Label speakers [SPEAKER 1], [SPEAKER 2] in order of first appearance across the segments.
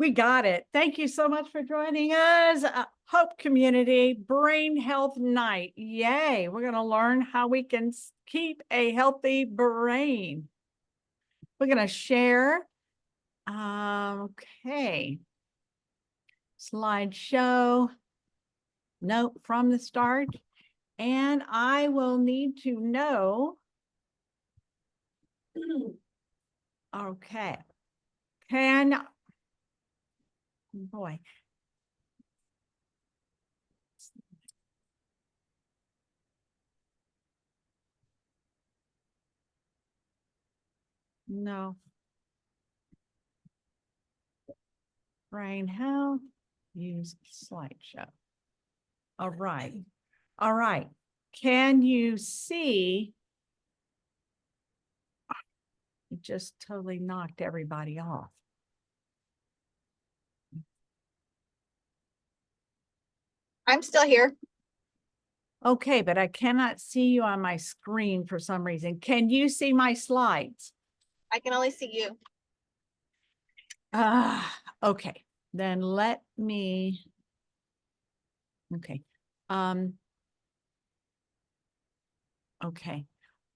[SPEAKER 1] We got it. Thank you so much for joining us. Hope Community Brain Health Night. Yay. We're going to learn how we can keep a healthy brain. We're going to share. Okay. Slideshow. Note from the start. And I will need to know. Okay. Boy. No. Brain health, use slideshow. All right. All right. Can you see? It just totally knocked everybody off.
[SPEAKER 2] I'm still here.
[SPEAKER 1] Okay, but I cannot see you on my screen for some reason. Can you see my slides?
[SPEAKER 2] I can only see you.
[SPEAKER 1] Okay. Then let me. Okay. Okay.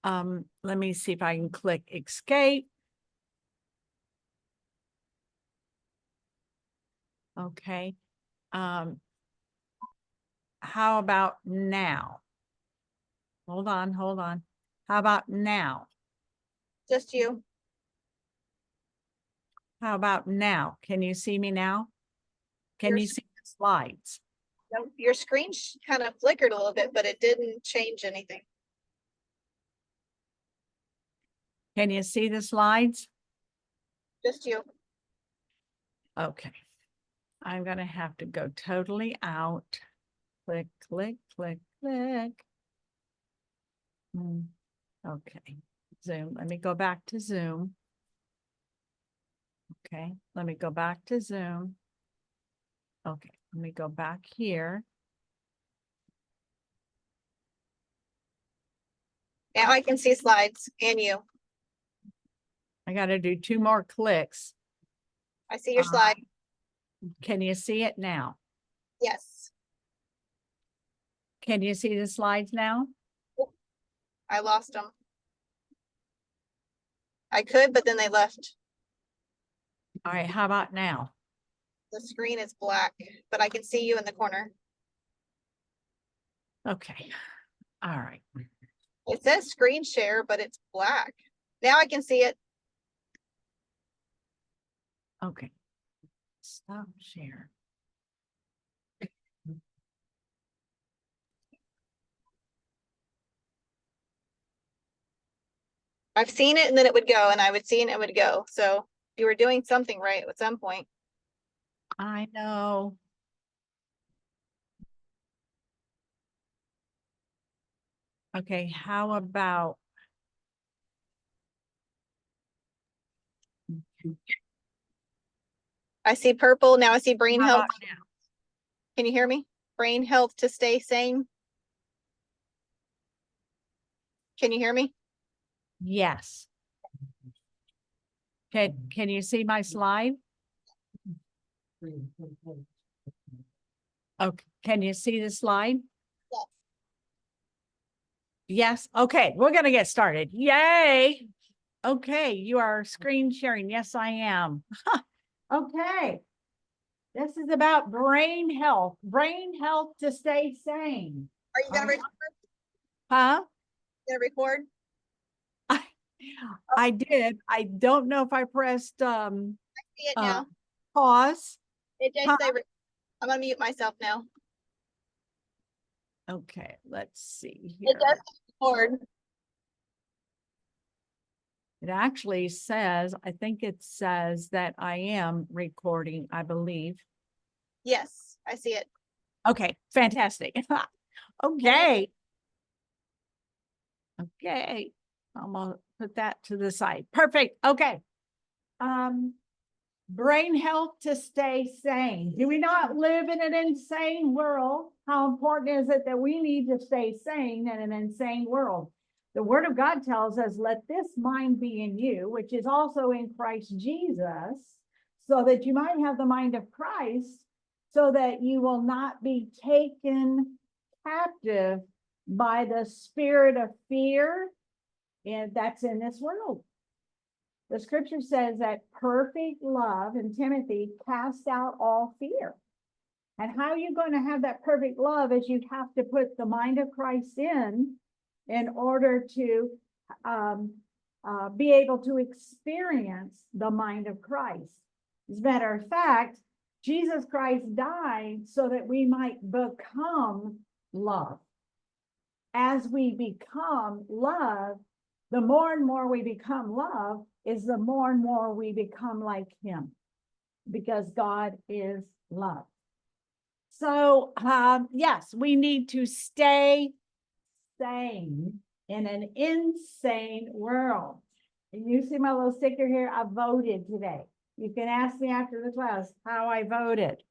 [SPEAKER 1] Let me see if I can click escape. Okay. How about now? Hold on. How about now?
[SPEAKER 2] Just you.
[SPEAKER 1] How about now? Can you see me now? Can you see the slides?
[SPEAKER 2] No, your screen kind of flickered a little bit, but it didn't change anything.
[SPEAKER 1] Can you see the slides?
[SPEAKER 2] Just you.
[SPEAKER 1] Okay. I'm going to have to go totally out. Click. Okay. Zoom. Let me go back to Zoom. Okay. Let me go back to Zoom. Okay. Let me go back here.
[SPEAKER 2] Now I can see slides and you.
[SPEAKER 1] I got to do 2 more clicks.
[SPEAKER 2] I see your slide.
[SPEAKER 1] Can you see it now?
[SPEAKER 2] Yes.
[SPEAKER 1] Can you see the slides now?
[SPEAKER 2] I lost them. I could, but then they left.
[SPEAKER 1] All right. How about now?
[SPEAKER 2] The screen is black, but I can see you in the corner.
[SPEAKER 1] Okay. All right.
[SPEAKER 2] It says screen share, but it's black. Now I can see it.
[SPEAKER 1] Okay. Stop share.
[SPEAKER 2] I've seen it and then it would go, and I would see it and it would go. So you were doing something right at some point.
[SPEAKER 1] I know. Okay, how about
[SPEAKER 2] I see purple. Now I see brain
[SPEAKER 1] how
[SPEAKER 2] health.
[SPEAKER 1] about now?
[SPEAKER 2] Can you hear me? Brain health to stay sane. Can you hear me?
[SPEAKER 1] Yes. Can you see my slide? Okay, can you see the slide?
[SPEAKER 2] Yes.
[SPEAKER 1] Yes. Okay, we're gonna get started. Yay. Okay, you are screen sharing. Yes, I am. Okay. This is about brain health to stay sane.
[SPEAKER 2] Are you gonna record?
[SPEAKER 1] Huh?
[SPEAKER 2] Gonna record?
[SPEAKER 1] I did. I don't know if I pressed
[SPEAKER 2] I see it now.
[SPEAKER 1] pause.
[SPEAKER 2] It just say I'm gonna mute myself now.
[SPEAKER 1] Okay, let's see
[SPEAKER 2] It
[SPEAKER 1] here.
[SPEAKER 2] does record.
[SPEAKER 1] It actually says, I think it says that I am recording, I believe.
[SPEAKER 2] Yes, I see it.
[SPEAKER 1] Okay, fantastic. Okay. Okay. I'm gonna put that to the side. Perfect. Okay. Brain health to stay sane. Do we not live in an insane world? How important is it that we need to stay sane in an insane world? The Word of God tells us, let this mind be in you, which is also in Christ Jesus. so that you might have the mind of Christ, so that you will not be taken captive by the spirit of fear and that's in this world. The scripture says that perfect love in Timothy casts out all fear. And how are you going to have that perfect love is you have to put the mind of Christ in order to be able to experience the mind of Christ. As a matter of fact, Jesus Christ died so that we might become love. As we become love, the more and more we become love is the more and more we become like him, because God is love. So yes, we need to stay sane in an insane world. And you see my little sticker here, I voted today. You can ask me after the class how I voted.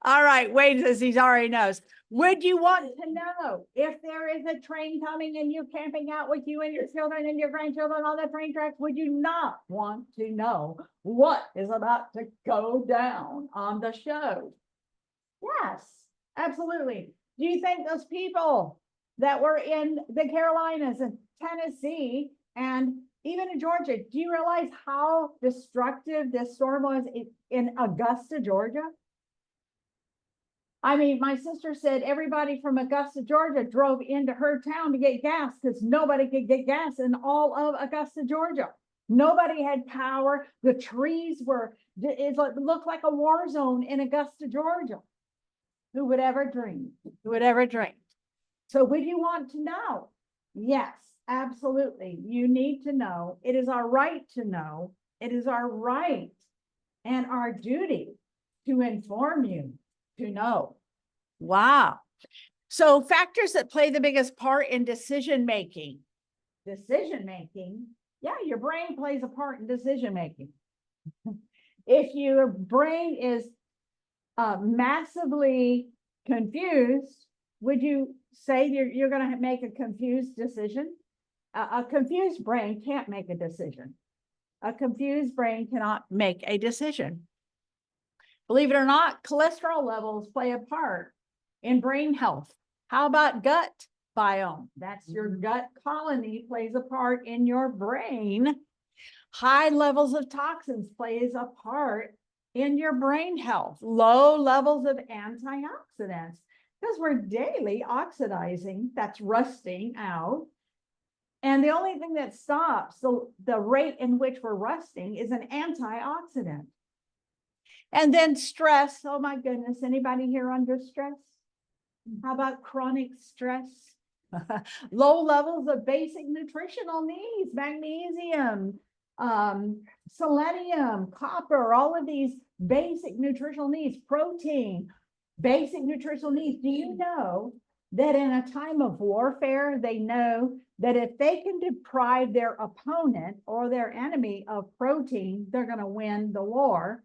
[SPEAKER 1] All right, Wade says he already knows. Would you want to know if there is a train coming and you're camping out with you and your children and your grandchildren on the train tracks? Would you not want to know what is about to go down on the show? Yes, absolutely. Do you think those people that were in the Carolinas and Tennessee and even in Georgia, do you realize how destructive this storm was in Augusta, Georgia? I mean, my sister said everybody from Augusta, Georgia drove into her town to get gas because nobody could get gas in all of Augusta, Georgia. Nobody had power. The trees it looked like a war zone in Augusta, Georgia. Who would ever dream? Who would ever dream? So would you want to know? Yes, absolutely. You need to know. It is our right to know. It is our right and our duty to inform you to know. Wow. So factors that play the biggest part in decision making. Yeah, your brain plays a part in decision making. If your brain is massively confused, would you say you're going to make a confused decision? A confused brain can't make a decision. A confused brain cannot make a decision. Believe it or not, cholesterol levels play a part in brain health. How about gut biome? That's your gut colony plays a part in your brain. High levels of toxins plays a part in your brain health. Low levels of antioxidants, because we're daily oxidizing, that's rusting out. And the only thing that stops the rate in which we're rusting is an antioxidant. And then stress. Oh my goodness, anybody here under stress? How about chronic stress? Low levels of basic nutritional needs, magnesium, selenium, copper, all of these basic nutritional needs, protein, basic nutritional needs. Do you know that in a time of warfare, they know that if they can deprive their opponent or their enemy of protein, they're going to win the war,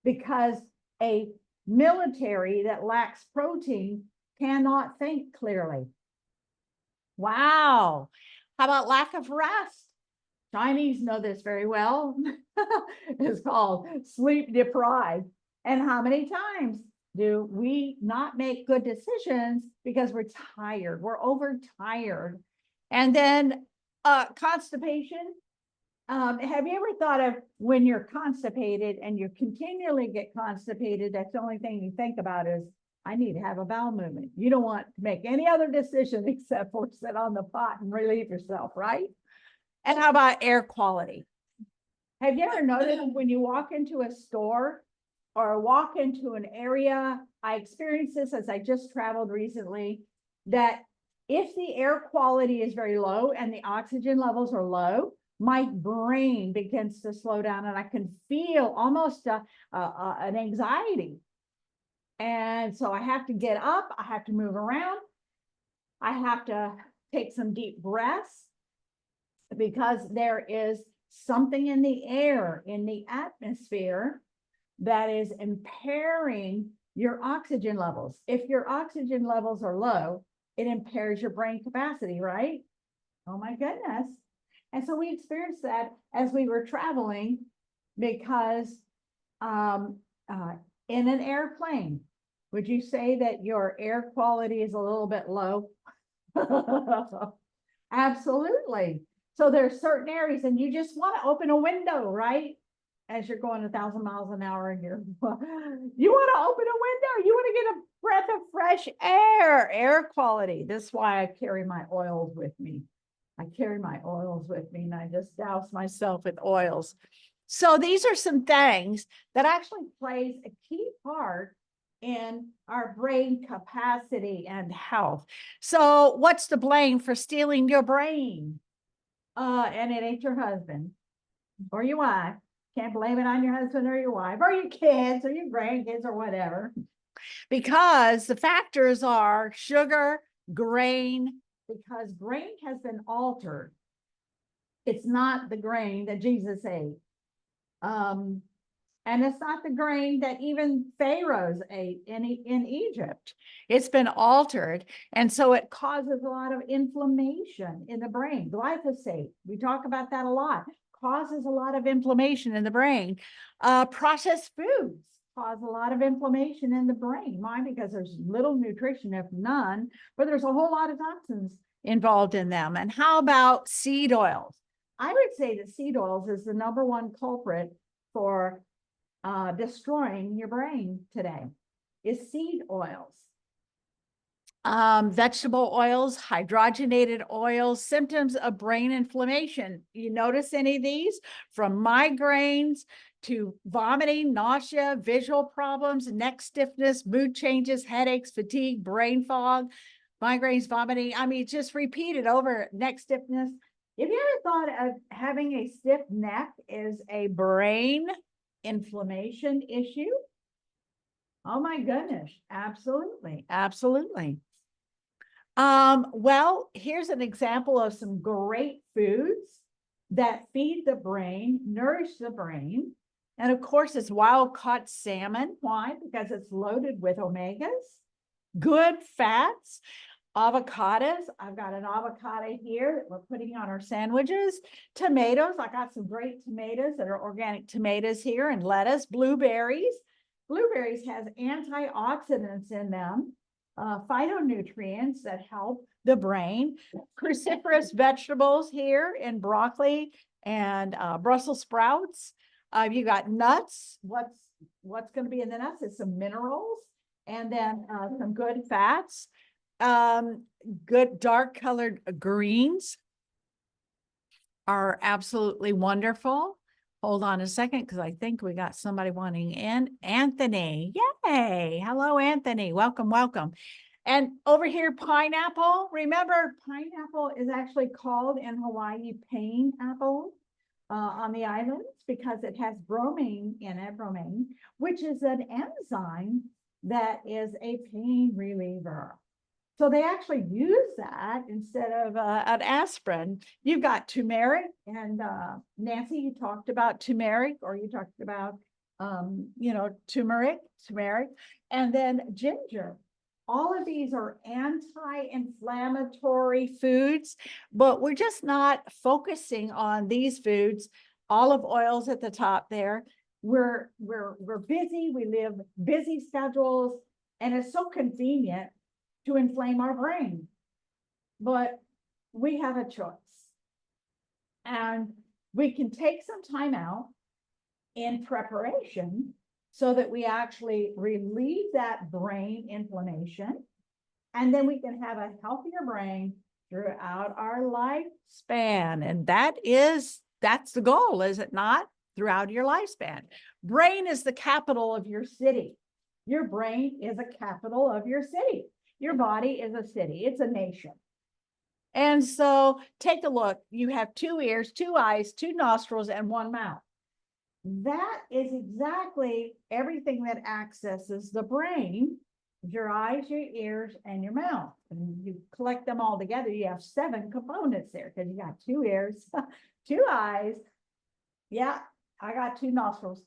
[SPEAKER 1] because a military that lacks protein cannot think clearly. Wow. How about lack of rest? Chinese know this very well. It's called sleep deprived. And how many times do we not make good decisions because we're tired? We're overtired. And then constipation. Have you ever thought of when you're constipated and you continually get constipated, that's the only thing you think about is, I need to have a bowel movement. You don't want to make any other decision except for sit on the pot and relieve yourself, right? And how about air quality? Have you ever noticed when you walk into a store or walk into an area, I experienced this as I just traveled recently, that if the air quality is very low and the oxygen levels are low, my brain begins to slow down and I can feel almost an anxiety. And so I have to get up, I have to move around, I have to take some deep breaths, because there is something in the air, in the atmosphere, that is impairing your oxygen levels. If your oxygen levels are low, it impairs your brain capacity, right? Oh my goodness. And so we experienced that as we were traveling because in an airplane, would you say that your air quality is a little bit low? Absolutely. So there's certain areas and you just want to open a window, right? As you're going 1,000 miles an hour and you want to open a window, you want to get a breath of fresh air quality. This is why I carry my oils with me. I carry my oils with me and I just douse myself with oils. So these are some things that actually plays a key part in our brain capacity and health. So what's the blame for stealing your brain? And it ain't your husband or your wife. Can't blame it on your husband or your wife or your kids or your grandkids or whatever. Because the factors are sugar, grain, because grain has been altered. It's not the grain that Jesus ate. And it's not the grain that even pharaohs ate in Egypt. It's been altered. And so it causes a lot of inflammation in the brain. Glyphosate, we talk about that a lot, causes a lot of inflammation in the brain. Processed foods cause a lot of inflammation in the brain. Why? Because there's little nutrition, if none, but there's a whole lot of toxins involved in them. And how about seed oils? I would say that seed oils is the #1 culprit for destroying your brain today, is seed oils. Vegetable oils, hydrogenated oils, symptoms of brain inflammation. You notice any of these? From migraines to vomiting, nausea, visual problems, neck stiffness, mood changes, headaches, fatigue, brain fog, migraines, vomiting. I mean, just repeated over. Neck stiffness. Have you ever thought of having a stiff neck is a brain inflammation issue? Oh my goodness, absolutely, absolutely. Well, here's an example of some great foods that feed the brain, nourish the brain. And of course, it's wild caught salmon. Why? Because it's loaded with omegas, good fats. Avocados. I've got an avocado here that we're putting on our sandwiches. Tomatoes. I got some great tomatoes that are organic tomatoes here, and lettuce. Blueberries. Blueberries has antioxidants in them, phytonutrients that help the brain. Cruciferous vegetables here in broccoli and Brussels sprouts. You got nuts. What's going to be in the nuts is some minerals and then some good fats. Good dark colored greens are absolutely wonderful. Hold on a second, because I think we got somebody wanting in. Anthony, yay. Hello, Anthony. Welcome, welcome. And over here, pineapple. Remember, pineapple is actually called in Hawaii pain apple on the islands because it has bromine in it, bromine, which is an enzyme that is a pain reliever. So they actually use that instead of an aspirin. You've got turmeric, and Nancy, you talked about turmeric, or you talked about, turmeric, and then ginger. All of these are anti-inflammatory foods, but we're just not focusing on these foods. Olive oils at the top there. We're busy. We live busy schedules, and it's so convenient to inflame our brain. But we have a choice. And we can take some time out in preparation so that we actually relieve that brain inflammation. And then we can have a healthier brain throughout our lifespan. And that's the goal, is it not? Throughout your lifespan. Brain is the capital of your city. Your brain is a capital of your city. Your body is a city. It's a nation. And so take a look. You have 2 ears, 2 eyes, 2 nostrils, and 1 mouth. That is exactly everything that accesses the brain: your eyes, your ears, and your mouth. And you collect them all together, you have 7 components there, because you got 2 ears, 2 eyes. Yeah, I got 2 nostrils.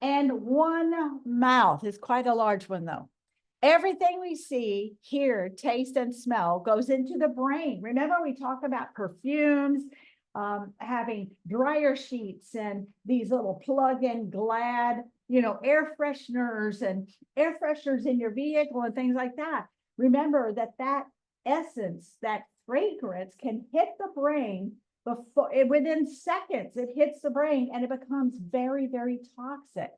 [SPEAKER 1] And 1 mouth. Is quite a large one, though. Everything we see, hear, taste, and smell goes into the brain. Remember, we talk about perfumes. having dryer sheets and these little plug-in Glad, air fresheners and air fresheners in your vehicle and things like that. Remember that essence, that fragrance can hit the brain within seconds. It hits the brain and it becomes very, very toxic.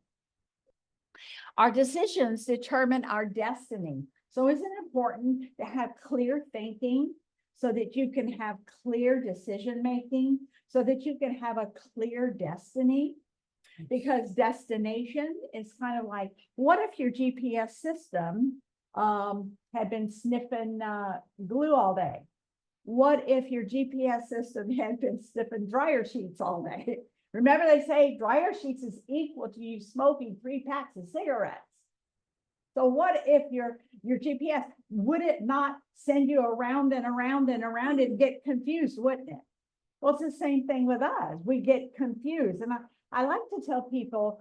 [SPEAKER 1] Our decisions determine our destiny. So isn't it important to have clear thinking so that you can have clear decision making, so that you can have a clear destiny? Because destination is kind of like, what if your GPS system had been sniffing glue all day? What if your GPS system had been sniffing dryer sheets all day? Remember, they say dryer sheets is equal to you smoking 3 packs of cigarettes. So what if your GPS, would it not send you around and around and around and get confused, wouldn't it? Well, it's the same thing with us. We get confused. And I like to tell people,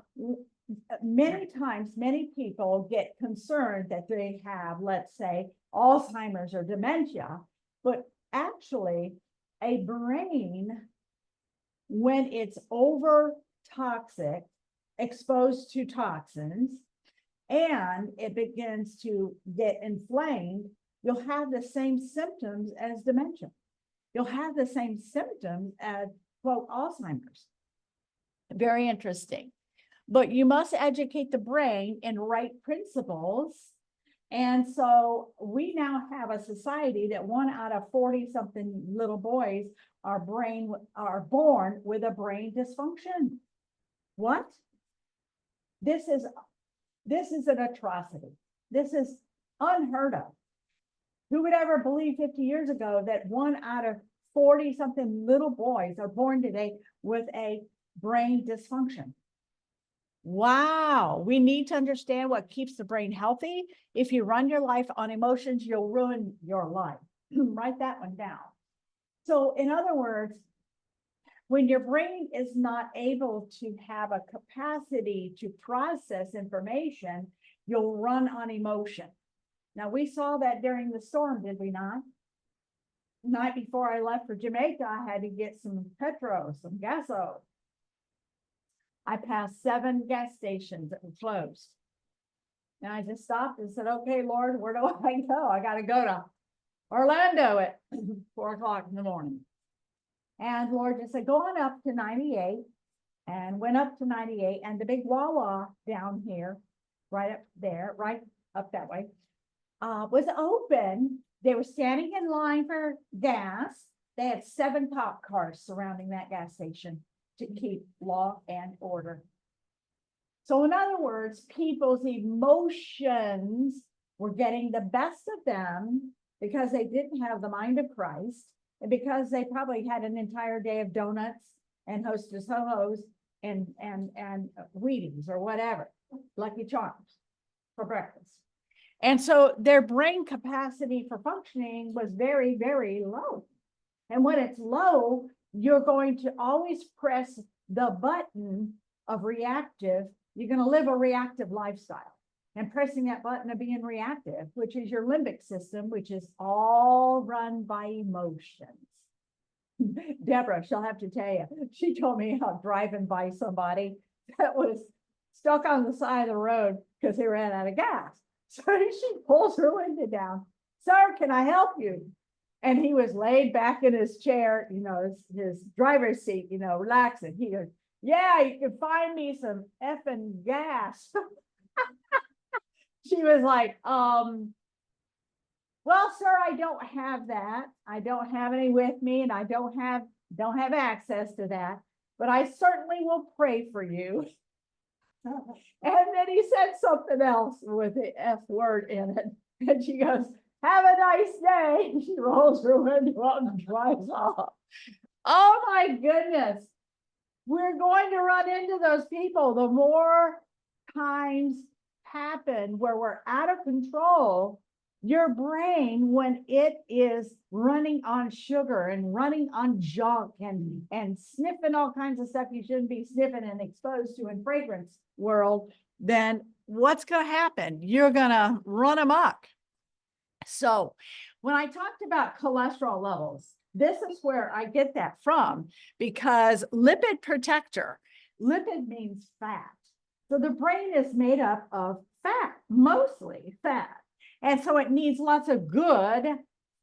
[SPEAKER 1] many times, many people get concerned that they have, let's say, Alzheimer's or dementia, but actually a brain, when it's over toxic, exposed to toxins, and it begins to get inflamed, you'll have the same symptoms as dementia. You'll have the same symptoms as, quote, Alzheimer's. Very interesting. But you must educate the brain in right principles. And so we now have a society that 1 out of 40-something little boys are born with a brain dysfunction. What? This is an atrocity. This is unheard of. Who would ever believe 50 years ago that 1 out of 40-something little boys are born today with a brain dysfunction? Wow, we need to understand what keeps the brain healthy. If you run your life on emotions, you'll ruin your life. Write that one down. So in other words, when your brain is not able to have a capacity to process information, you'll run on emotion. Now, we saw that during the storm, did we not? The night before I left for Jamaica, I had to get some some gaso. I passed 7 gas stations that were closed. And I just stopped and said, okay, Lord, where do I go? I got to go to Orlando at 4 o'clock in the morning. And Lord just said, go on up to 98, and went up to 98, and the big Wawa down here, right up there, right up that way, was open. They were standing in line for gas. They had 7 cop cars surrounding that gas station to keep law and order. So in other words, people's emotions were getting the best of them because they didn't have the mind of Christ, and because they probably had an entire day of donuts and Hostess Ho-Hos and Wheaties or whatever, Lucky Charms for breakfast. And so their brain capacity for functioning was very, very low. And when it's low, you're going to always press the button of reactive. You're going to live a reactive lifestyle. And pressing that button of being reactive, which is your limbic system, which is all run by emotions. Deborah, she'll have to tell you, she told me how driving by somebody that was stuck on the side of the road because they ran out of gas. So she pulls her window down. Sir, can I help you? And he was laid back in his chair, his driver's seat, relaxing. He goes, yeah, you can find me some effing gas. She was like, well, sir, I don't have that. I don't have any with me, and I don't have access to that, but I certainly will pray for you. And then he said something else with the F word in it. And she goes, have a nice day. She rolls her window up and drives off. Oh my goodness. We're going to run into those people. The more times happen where we're out of control, your brain, when it is running on sugar and running on junk and sniffing all kinds of stuff you shouldn't be sniffing and exposed to in fragrance world, then what's going to happen? You're going to run amok. So when I talked about cholesterol levels, this is where I get that from, because lipid protector, lipid means fat. So the brain is made up of fat, mostly fat. And so it needs lots of good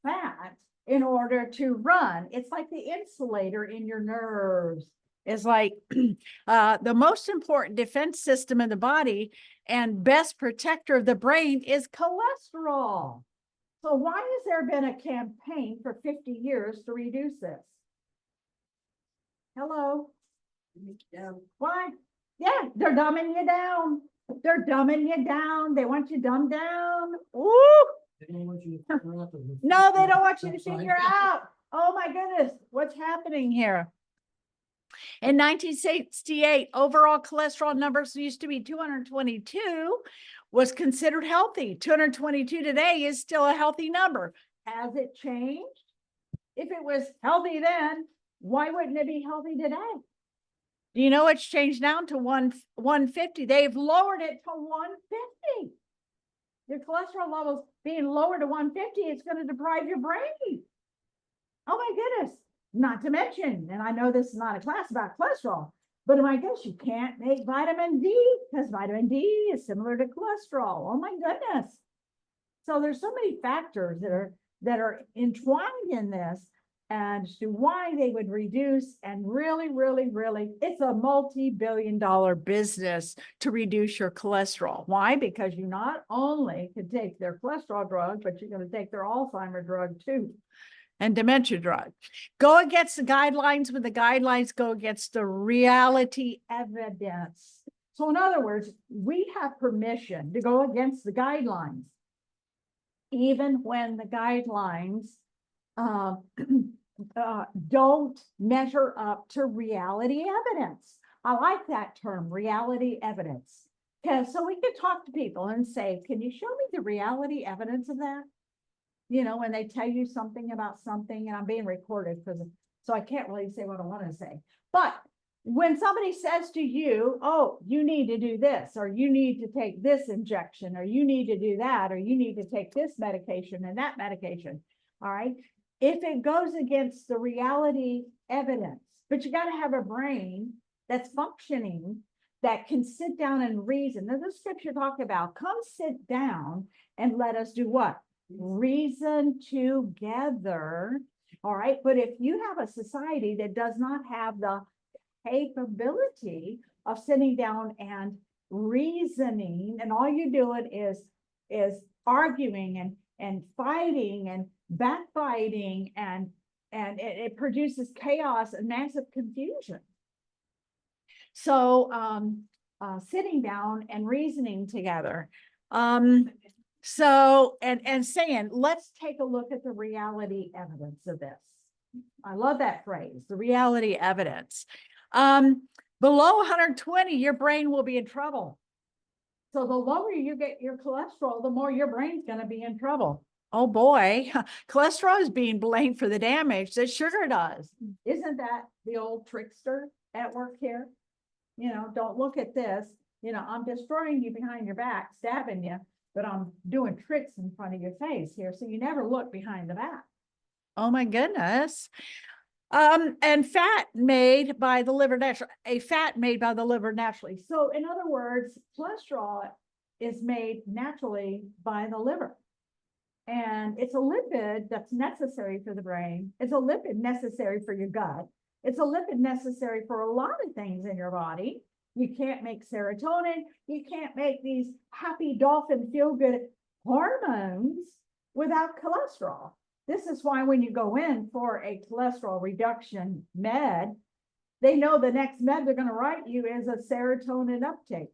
[SPEAKER 1] fat in order to run. It's like the insulator in your nerves. It's like the most important defense system in the body and best protector of the brain is cholesterol. So why has there been a campaign for 50 years to reduce this? Hello? Why? Yeah, they're dumbing you down. They're dumbing you down. They want you dumbed down. Ooh. No, they don't want you to figure out. Oh my goodness, what's happening here? In 1968, overall cholesterol numbers used to be 222, was considered healthy. 222 today is still a healthy number. Has it changed? If it was healthy then, why wouldn't it be healthy today? Do you know it's changed down to 150? They've lowered it to 150. Your cholesterol levels being lowered to 150, it's going to deprive your brain. Oh my goodness. Not to mention, and I know this is not a class about cholesterol, but my gosh, you can't make vitamin D because vitamin D is similar to cholesterol. Oh my goodness. So there's so many factors that are entwined in this as to why they would reduce, and really, it's a multi-billion-dollar business to reduce your cholesterol. Why? Because you not only could take their cholesterol drug, but you're going to take their Alzheimer's drug too, and dementia drug. Go against the guidelines when the guidelines go against the reality evidence. So in other words, we have permission to go against the guidelines, even when the guidelines don't measure up to reality evidence. I like that term, reality evidence. Because so we can talk to people and say, can you show me the reality evidence of that? You know, when they tell you something about something, and I'm being recorded because so I can't really say what I want to say. But when somebody says to you, oh, you need to do this, or you need to take this injection, or you need to do that, or you need to take this medication and that medication. All right. If it goes against the reality evidence, but you got to have a brain that's functioning, that can sit down and reason. There's a scripture talk about, come sit down and let us do what? Reason together. All right. But if you have a society that does not have the capability of sitting down and reasoning, and all you're doing is arguing and fighting and backbiting, and it produces chaos and massive confusion. So sitting down and reasoning together. So saying, let's take a look at the reality evidence of this. I love that phrase, the reality evidence. Below 120, your brain will be in trouble. So the lower you get your cholesterol, the more your brain's going to be in trouble. Oh boy, cholesterol is being blamed for the damage that sugar does. Isn't that the old trickster at work here? You know, don't look at this. You know, I'm destroying you behind your back, stabbing you, but I'm doing tricks in front of your face here. So you never look behind the back. Oh my goodness. And fat made by the liver naturally, a fat made by the liver naturally. So in other words, cholesterol is made naturally by the liver. And it's a lipid that's necessary for the brain. It's a lipid necessary for your gut. It's a lipid necessary for a lot of things in your body. You can't make serotonin. You can't make these happy dolphin feel-good hormones without cholesterol. This is why when you go in for a cholesterol reduction med, they know the next med they're going to write you is a serotonin uptake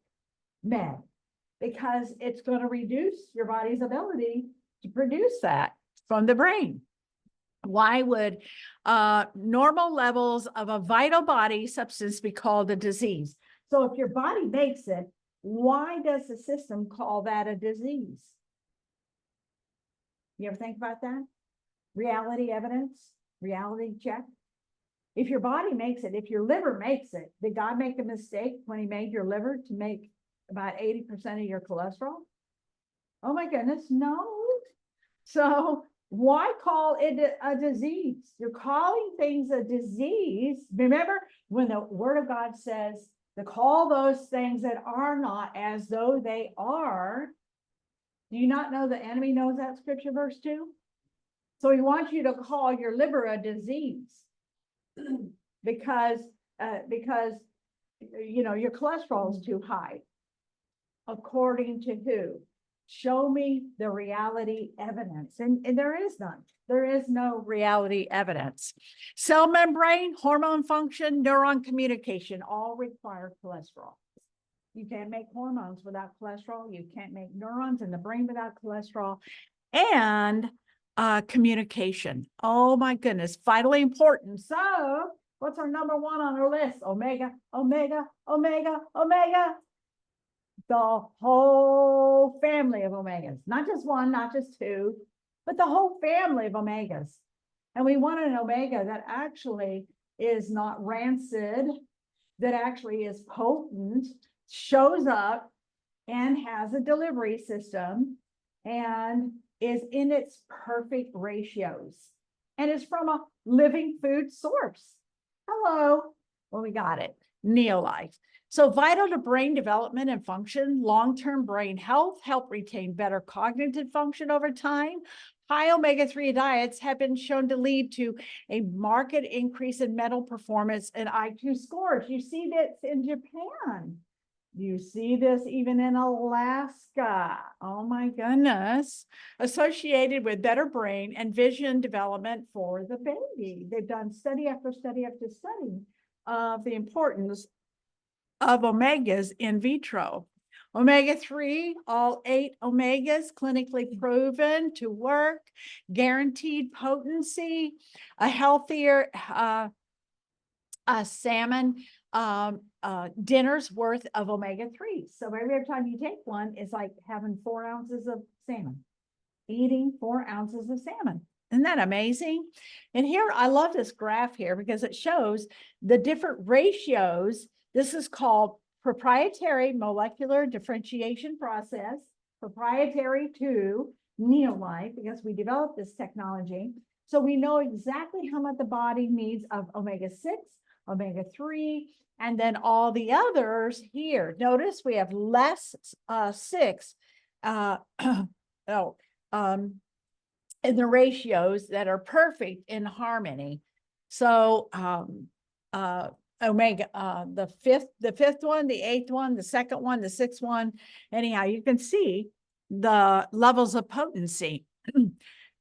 [SPEAKER 1] med, because it's going to reduce your body's ability to produce that from the brain. Why would normal levels of a vital body substance be called a disease? So if your body makes it, why does the system call that a disease? You ever think about that? Reality evidence, reality check. If your body makes it, if your liver makes it, did God make a mistake when he made your liver to make about 80% of your cholesterol? Oh my goodness, no. So Why call it a disease? You're calling things a disease. Remember when the word of God says to call those things that are not as though they are. Do you not know the enemy knows that scripture verse too? So he wants you to call your liver a disease because your cholesterol is too high. According to who? Show me the reality evidence. And there is none. There is no reality evidence. Cell membrane, hormone function, neuron communication all require cholesterol. You can't make hormones without cholesterol. You can't make neurons in the brain without cholesterol. And communication. Oh my goodness, vitally important. So what's our number one on our list? Omega, omega, omega, omega. The whole family of omegas, not just one, not just two, but the whole family of omegas. And we want an omega that actually is not rancid, that actually is potent, shows up and has a delivery system and is in its perfect ratios and is from a living food source. Hello. Well, we got it. Neolife. So vital to brain development and function, long-term brain health, help retain better cognitive function over time. High omega-3 diets have been shown to lead to a marked increase in mental performance and IQ scores. You see this in Japan. You see this even in Alaska. Oh my goodness. Associated with better brain and vision development for the baby. They've done study after study after study of the importance of omegas in vitro. Omega-3, all 8 omegas clinically proven to work, guaranteed potency, a healthier salmon dinner's worth of omega-3. So every time you take one, it's like having 4 ounces of salmon, eating 4 ounces of salmon. Isn't that amazing? And here, I love this graph here because it shows the different ratios. This is called proprietary molecular differentiation process, proprietary to Neolife, because we developed this technology. So we know exactly how much the body needs of omega-6, omega-3, and then all the others here. Notice we have less 6 in the ratios that are perfect in harmony. So omega, the fifth one, the 8th one, the 2nd one, the 6th one. Anyhow, you can see the levels of potency.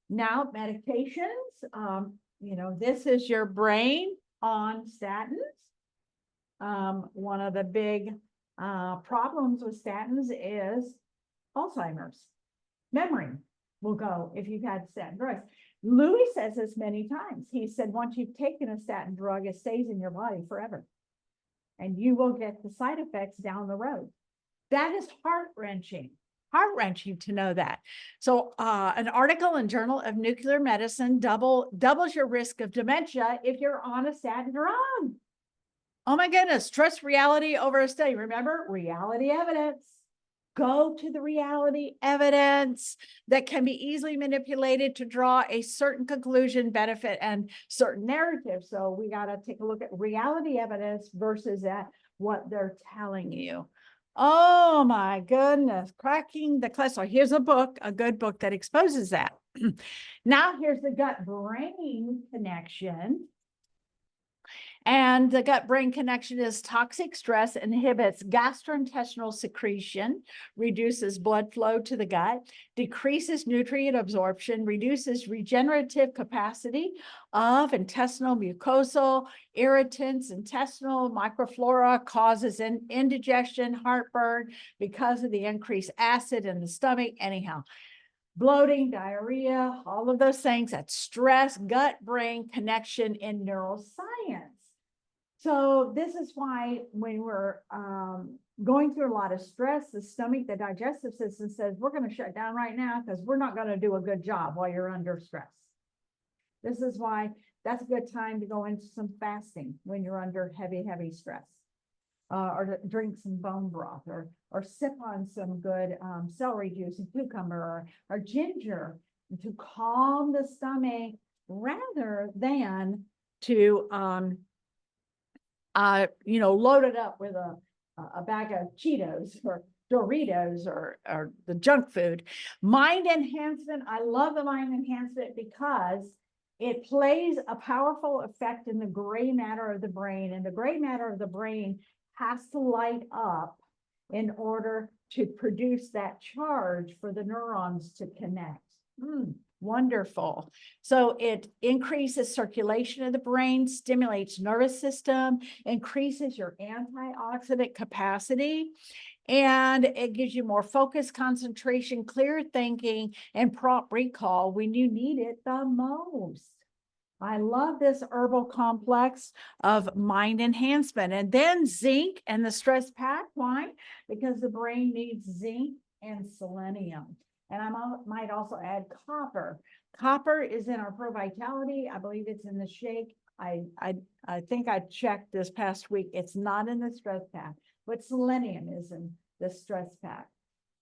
[SPEAKER 1] Now, medications, this is your brain on statins. One of the big problems with statins is Alzheimer's. Memory will go if you've had statin drugs. Louis says this many times. He said, once you've taken a statin drug, it stays in your body forever. And you will get the side effects down the road. That is heart-wrenching to know that. So an article in Journal of Nuclear Medicine doubles your risk of dementia if you're on a statin drug. Oh my goodness, trust reality over a study. Remember, reality evidence. Go to the reality evidence that can be easily manipulated to draw a certain conclusion, benefit, and certain narrative. So we got to take a look at reality evidence versus what they're telling you. Oh my goodness, cracking the cholesterol. Here's a book, a good book that exposes that. Now here's the gut-brain connection. And the gut-brain connection is toxic stress inhibits gastrointestinal secretion, reduces blood flow to the gut, decreases nutrient absorption, reduces regenerative capacity of intestinal mucosal, irritants, intestinal microflora, causes indigestion, heartburn because of the increased acid in the stomach. Anyhow, bloating, diarrhea, all of those things, that's stress, gut-brain connection in neuroscience. So this is why when we're going through a lot of stress, the stomach, the digestive system says, we're going to shut down right now because we're not going to do a good job while you're under stress. This is why that's a good time to go into some fasting when you're under heavy stress. Or to drink some bone broth or sip on some good celery juice and cucumber or ginger. to calm the stomach rather than to, load it up with a bag of Cheetos or Doritos or the junk food. Mind enhancement. I love the mind enhancement because it plays a powerful effect in the gray matter of the brain, and the gray matter of the brain has to light up in order to produce that charge for the neurons to connect. Wonderful. So it increases circulation of the brain, stimulates nervous system, increases your antioxidant capacity, and it gives you more focus, concentration, clear thinking, and prompt recall when you need it the most. I love this herbal complex of mind enhancement. And then zinc and the stress pack. Why? Because the brain needs zinc and selenium. And I might also add copper. Copper is in our Pro Vitality. I believe it's in the shake. I think I checked this past week. It's not in the stress pack, but selenium is in the stress pack.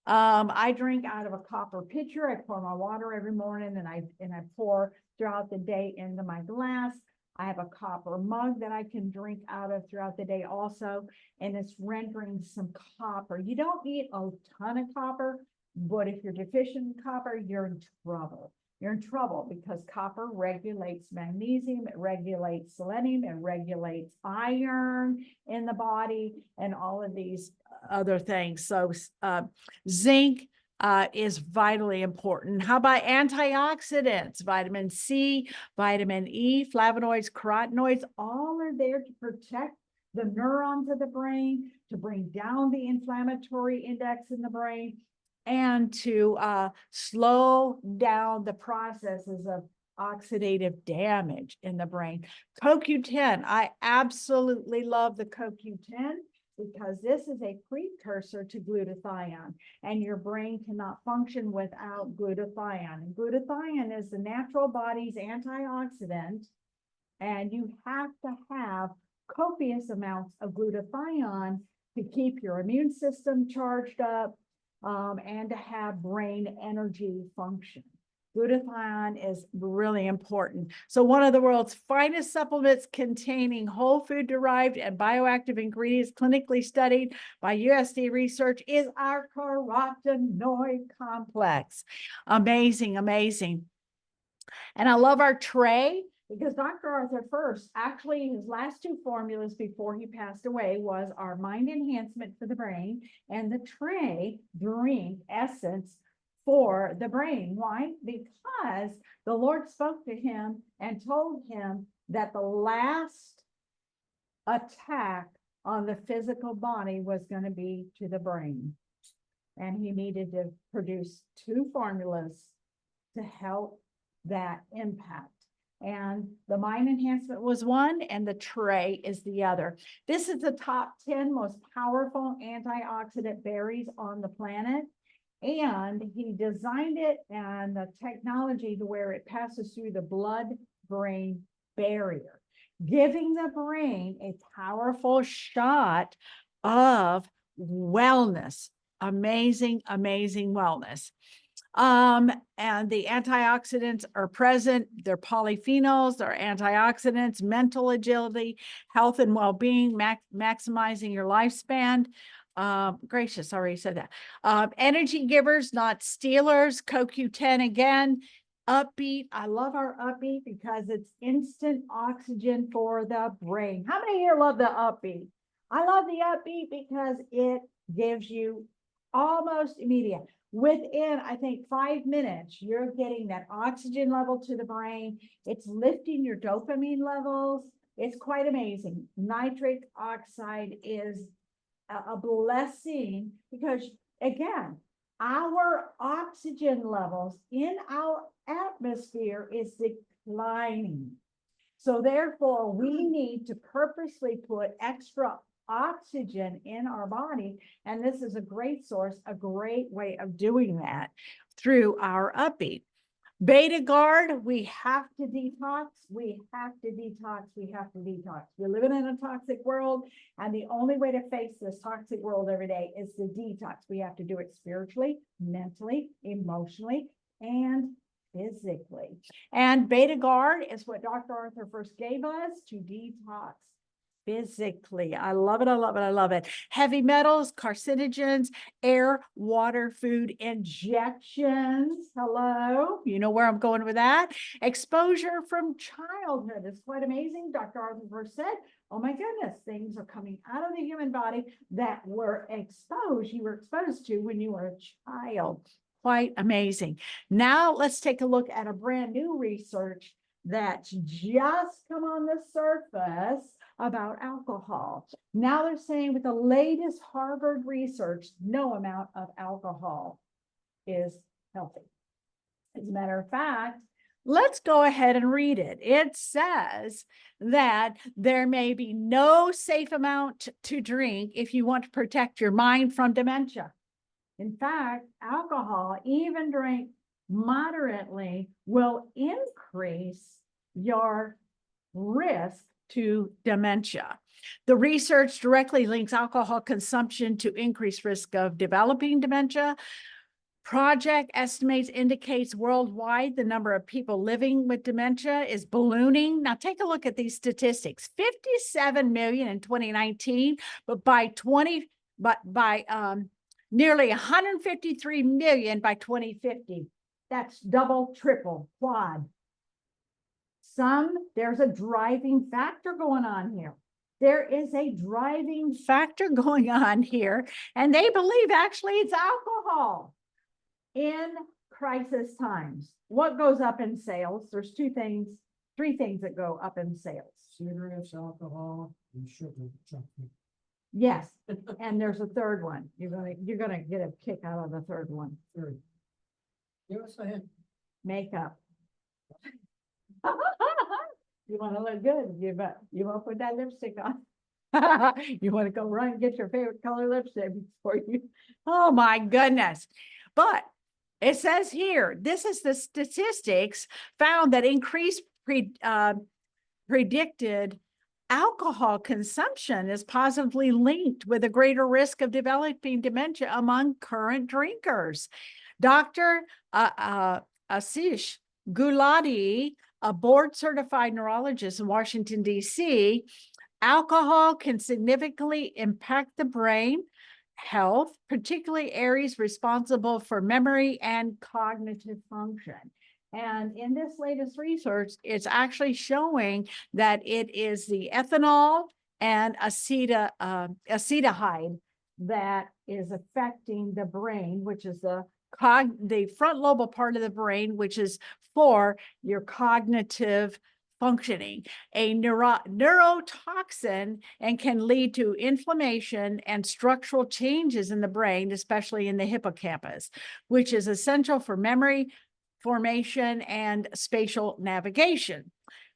[SPEAKER 1] I drink out of a copper pitcher. I pour my water every morning, and I pour throughout the day into my glass. I have a copper mug that I can drink out of throughout the day also, and it's rendering some copper. You don't need a ton of copper, but if you're deficient in copper, you're in trouble. You're in trouble because copper regulates magnesium, it regulates selenium, it regulates iron in the body, and all of these other things. So zinc is vitally important. How about antioxidants? Vitamin C, vitamin E, flavonoids, carotenoids, all are there to protect the neurons of the brain, to bring down the inflammatory index in the brain, and to slow down the processes of oxidative damage in the brain. CoQ10, I absolutely love the CoQ10 because this is a precursor to glutathione, and your brain cannot function without glutathione. And glutathione is the natural body's antioxidant, and you have to have copious amounts of glutathione to keep your immune system charged up, and to have brain energy function. Glutathione is really important. So one of the world's finest supplements containing whole food derived and bioactive ingredients clinically studied by USD research is our carotenoid complex. Amazing, amazing. And I love our tray because Dr. Arthur First, actually his last two formulas before he passed away was our mind enhancement for the brain and the tray drink essence for the brain. Why? Because the Lord spoke to him and told him that the last attack on the physical body was going to be to the brain. And he needed to produce two formulas to help that impact. And the mind enhancement was one, and the tray is the other. This is the top 10 most powerful antioxidant berries on the planet. And he designed it and the technology to where it passes through the blood-brain barrier, giving the brain a powerful shot of wellness. Amazing, amazing wellness. And the antioxidants are present. They're polyphenols, they're antioxidants, mental agility, health and well-being, maximizing your lifespan. Gracious, already said that. Energy givers, not stealers. CoQ10 again. Upbeat. I love our Upbeat because it's instant oxygen for the brain. How many here love the Upbeat? I love the Upbeat because it gives you almost immediate. Within, I think, 5 minutes, you're getting that oxygen level to the brain. It's lifting your dopamine levels. It's quite amazing. Nitric oxide is a blessing because, again, our oxygen levels in our atmosphere is declining. So therefore, we need to purposely put extra oxygen in our body. And this is a great source, a great way of doing that through our Upbeat. Beta Guard, we have to detox, we have to detox, we have to detox. We're living in a toxic world, and the only way to face this toxic world every day is to detox. We have to do it spiritually, mentally, emotionally, and physically. And Beta Guard is what Dr. Arthur first gave us to detox physically. I love it. I love it. I love it. Heavy metals, carcinogens, air, water, food, injections. Hello. You know where I'm going with that. Exposure from childhood is quite amazing. Dr. Arthur first said, oh my goodness, things are coming out of the human body that were exposed, you were exposed to when you were a child. Quite amazing. Now let's take a look at a brand new research that's just come on the surface about alcohol. Now they're saying with the latest Harvard research, no amount of alcohol is healthy. As a matter of fact, let's go ahead and read it. It says that there may be no safe amount to drink if you want to protect your mind from dementia. In fact, alcohol, even drank moderately, will increase your risk to dementia. The research directly links alcohol consumption to increased risk of developing dementia. Project estimates indicates worldwide the number of people living with dementia is ballooning. Now take a look at these statistics. 57 million in 2019, but by nearly 153 million by 2050. That's double, triple, quad. There's a driving factor going on here. There is a driving factor going on here, and they believe actually it's alcohol. In crisis times, what goes up in sales? There's three things that go up in sales.
[SPEAKER 3] Cigarettes, alcohol, and sugar. Chocolate.
[SPEAKER 1] Yes, and there's a third one. You're gonna get a kick out of the third one.
[SPEAKER 3] Third. Give us a hint.
[SPEAKER 1] Makeup. You want to look good. You want to put that lipstick on. You want to go run and get your favorite color lipstick before you. Oh my goodness. But it says here, this is the statistics found that increased predicted alcohol consumption is positively linked with a greater risk of developing dementia among current drinkers. Dr. Ashish Gulati, a board-certified neurologist in Washington, D.C., alcohol can significantly impact the brain health, particularly areas responsible for memory and cognitive function. And in this latest research, it's actually showing that it is the ethanol and acetaldehyde that is affecting the brain, which is the front lobal part of the brain, which is for your cognitive functioning, a neurotoxin, and can lead to inflammation and structural changes in the brain, especially in the hippocampus, which is essential for memory formation and spatial navigation.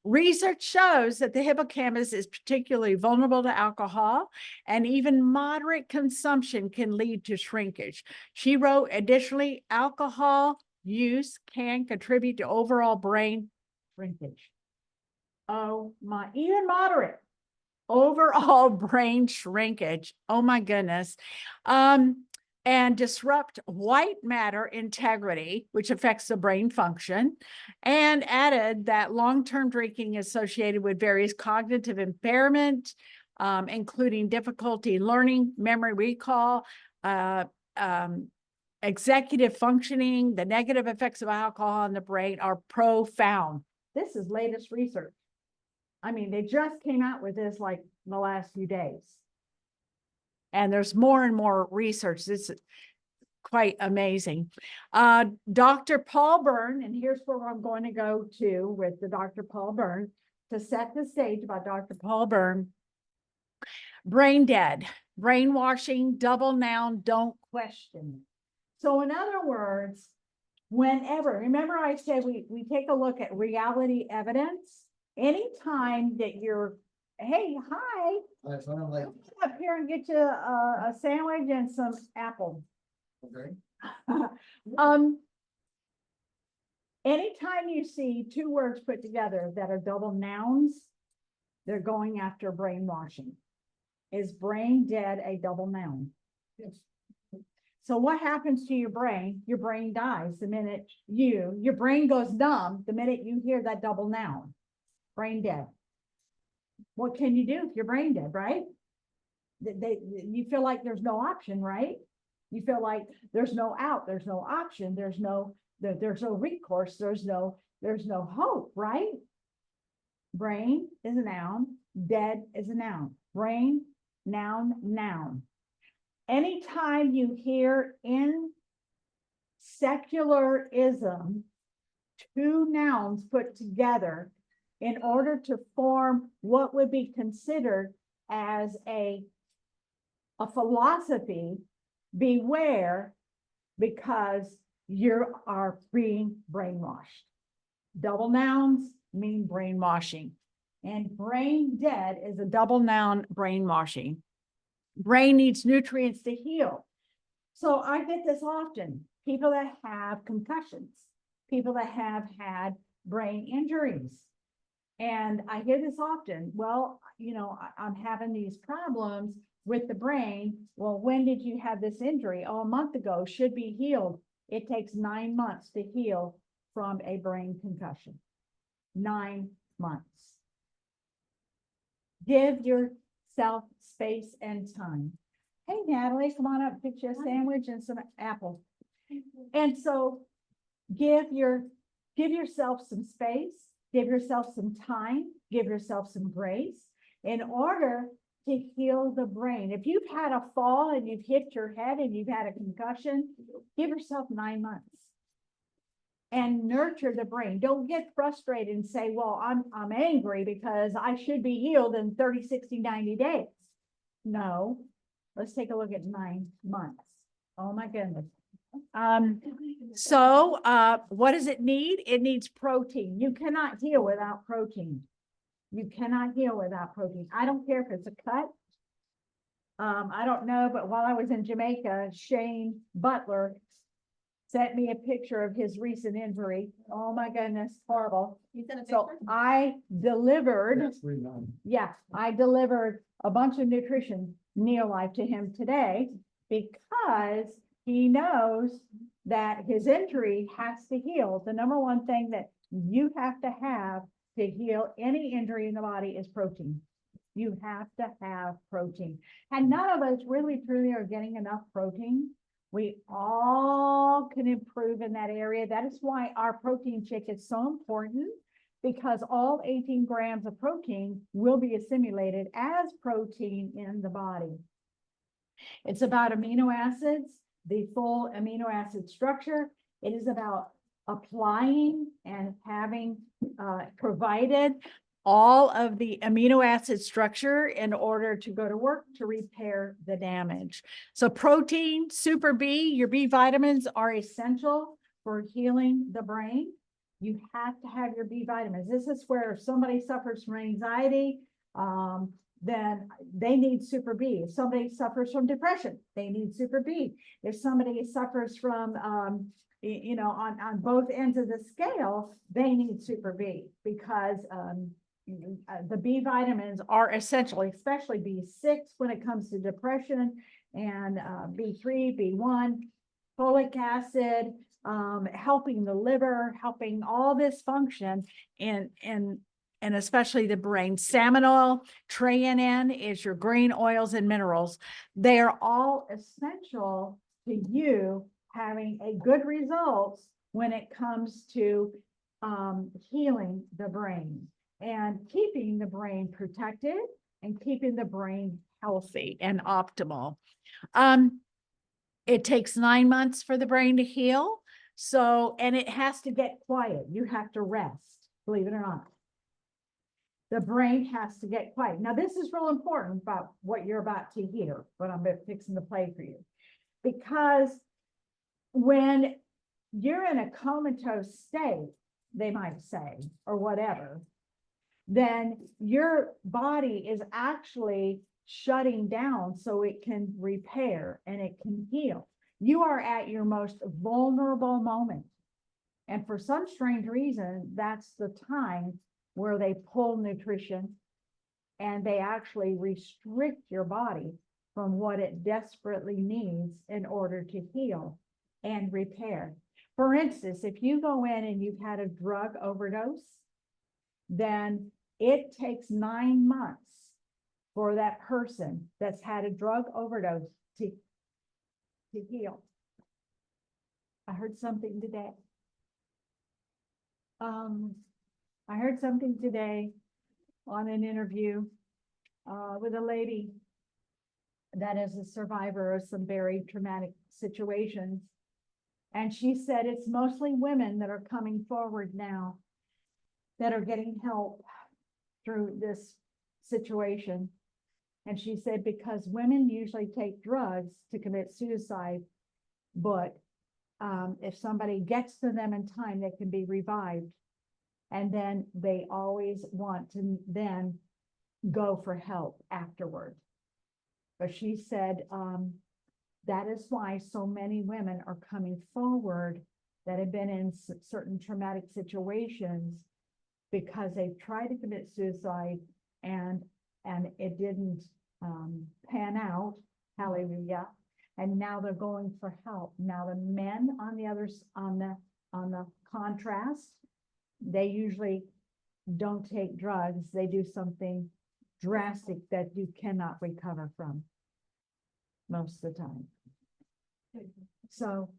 [SPEAKER 1] Research shows that the hippocampus is particularly vulnerable to alcohol, and even moderate consumption can lead to shrinkage. She wrote, additionally, alcohol use can contribute to overall brain shrinkage. Oh my, even moderate overall brain shrinkage. Oh my goodness. And disrupt white matter integrity, which affects the brain function, and added that long-term drinking is associated with various cognitive impairment, including difficulty learning, memory recall, executive functioning. The negative effects of alcohol on the brain are profound. This is latest research. I mean, they just came out with this like in the last few days. And there's more and more research. This is quite amazing. Dr. Paul Byrne, and here's where I'm going to go to with the Dr. Paul Byrne to set the stage about Dr. Paul Byrne. Brain dead, brainwashing, double noun, don't question. So in other words, remember I said we take a look at reality evidence. Anytime that you're, hey, hi.
[SPEAKER 3] That's what I'm like.
[SPEAKER 1] Come up here and get you a sandwich and some apple.
[SPEAKER 3] Okay.
[SPEAKER 1] Anytime you see two words put together that are double nouns, they're going after brainwashing. Is brain dead a double noun?
[SPEAKER 3] Yes.
[SPEAKER 1] So what happens to your brain? Your brain dies the minute your brain goes numb the minute you hear that double noun, brain dead. What can you do if your brain dead, right? You feel like there's no option, right? You feel like there's no out, there's no option, there's no recourse, there's no hope, right? Brain is a noun, dead is a noun. Brain, noun, noun. Anytime you hear in secularism two nouns put together in order to form what would be considered as a philosophy, beware, because you are being brainwashed. Double nouns mean brainwashing, and brain dead is a double noun brainwashing. Brain needs nutrients to heal. So I get this often, people that have concussions, people that have had brain injuries. And I hear this often, well, I'm having these problems with the brain. Well, when did you have this injury? Oh, a month ago, should be healed. It takes 9 months to heal from a brain concussion. 9 months. Give yourself space and time. Hey, Natalie, come on up, get you a sandwich and some apples. And so give yourself some space, give yourself some time, give yourself some grace in order to heal the brain. If you've had a fall and you've hit your head and you've had a concussion, give yourself 9 months and nurture the brain. Don't get frustrated and say, well, I'm angry because I should be healed in 30, 60, 90 days. No, let's take a look at 9 months. Oh my goodness. So what does it need? It needs protein. You cannot heal without protein. You cannot heal without protein. I don't care if it's a cut. I don't know, but while I was in Jamaica, Shane Butler sent me a picture of his recent injury. Oh my goodness, horrible. So I delivered,
[SPEAKER 3] That's 3 9.
[SPEAKER 1] yeah, I delivered a bunch of nutrition Neolife to him today because he knows that his injury has to heal. The number one thing that you have to heal any injury in the body is protein. You have to have protein. And none of us really truly are getting enough protein. We all can improve in that area. That is why our protein chick is so important, because all 18 grams of protein will be assimilated as protein in the body. It's about amino acids, the full amino acid structure. It is about applying and having provided all of the amino acid structure in order to go to work to repair the damage. So protein, super B, your B vitamins are essential for healing the brain. You have to have your B vitamins. This is where if somebody suffers from anxiety, then they need super B. If somebody suffers from depression, they need super B. If somebody suffers from, on both ends of the scale, they need super B because the B vitamins are essential, especially B6 when it comes to depression, and B3, B1, folic acid, helping the liver, helping all this function and especially the brain. Salmon oil, TRANN is your green oils and minerals. They are all essential to you having a good results when it comes to healing the brain and keeping the brain protected and keeping the brain healthy and optimal. It takes 9 months for the brain to heal. So, and it has to get quiet. You have to rest, believe it or not. The brain has to get quiet. Now, this is real important about what you're about to hear, what I'm fixing to play for you. Because when you're in a comatose state, they might say, or whatever, then your body is actually shutting down so it can repair and it can heal. You are at your most vulnerable moment. And for some strange reason, that's the time where they pull nutrition and they actually restrict your body from what it desperately needs in order to heal and repair. For instance, if you go in and you've had a drug overdose, then it takes 9 months for that person that's had a drug overdose to heal. I heard something today. I heard something today on an interview with a lady that is a survivor of some very traumatic situations. And she said it's mostly women that are coming forward now that are getting help through this situation. And she said, because women usually take drugs to commit suicide, but if somebody gets to them in time, they can be revived. And then they always want to then go for help afterward. But she said, that is why so many women are coming forward that have been in certain traumatic situations, because they've tried to commit suicide and it didn't pan out. Hallelujah. And now they're going for help. Now the men on the others, on the contrast, they usually don't take drugs. They do something drastic that you cannot recover from most of the time. So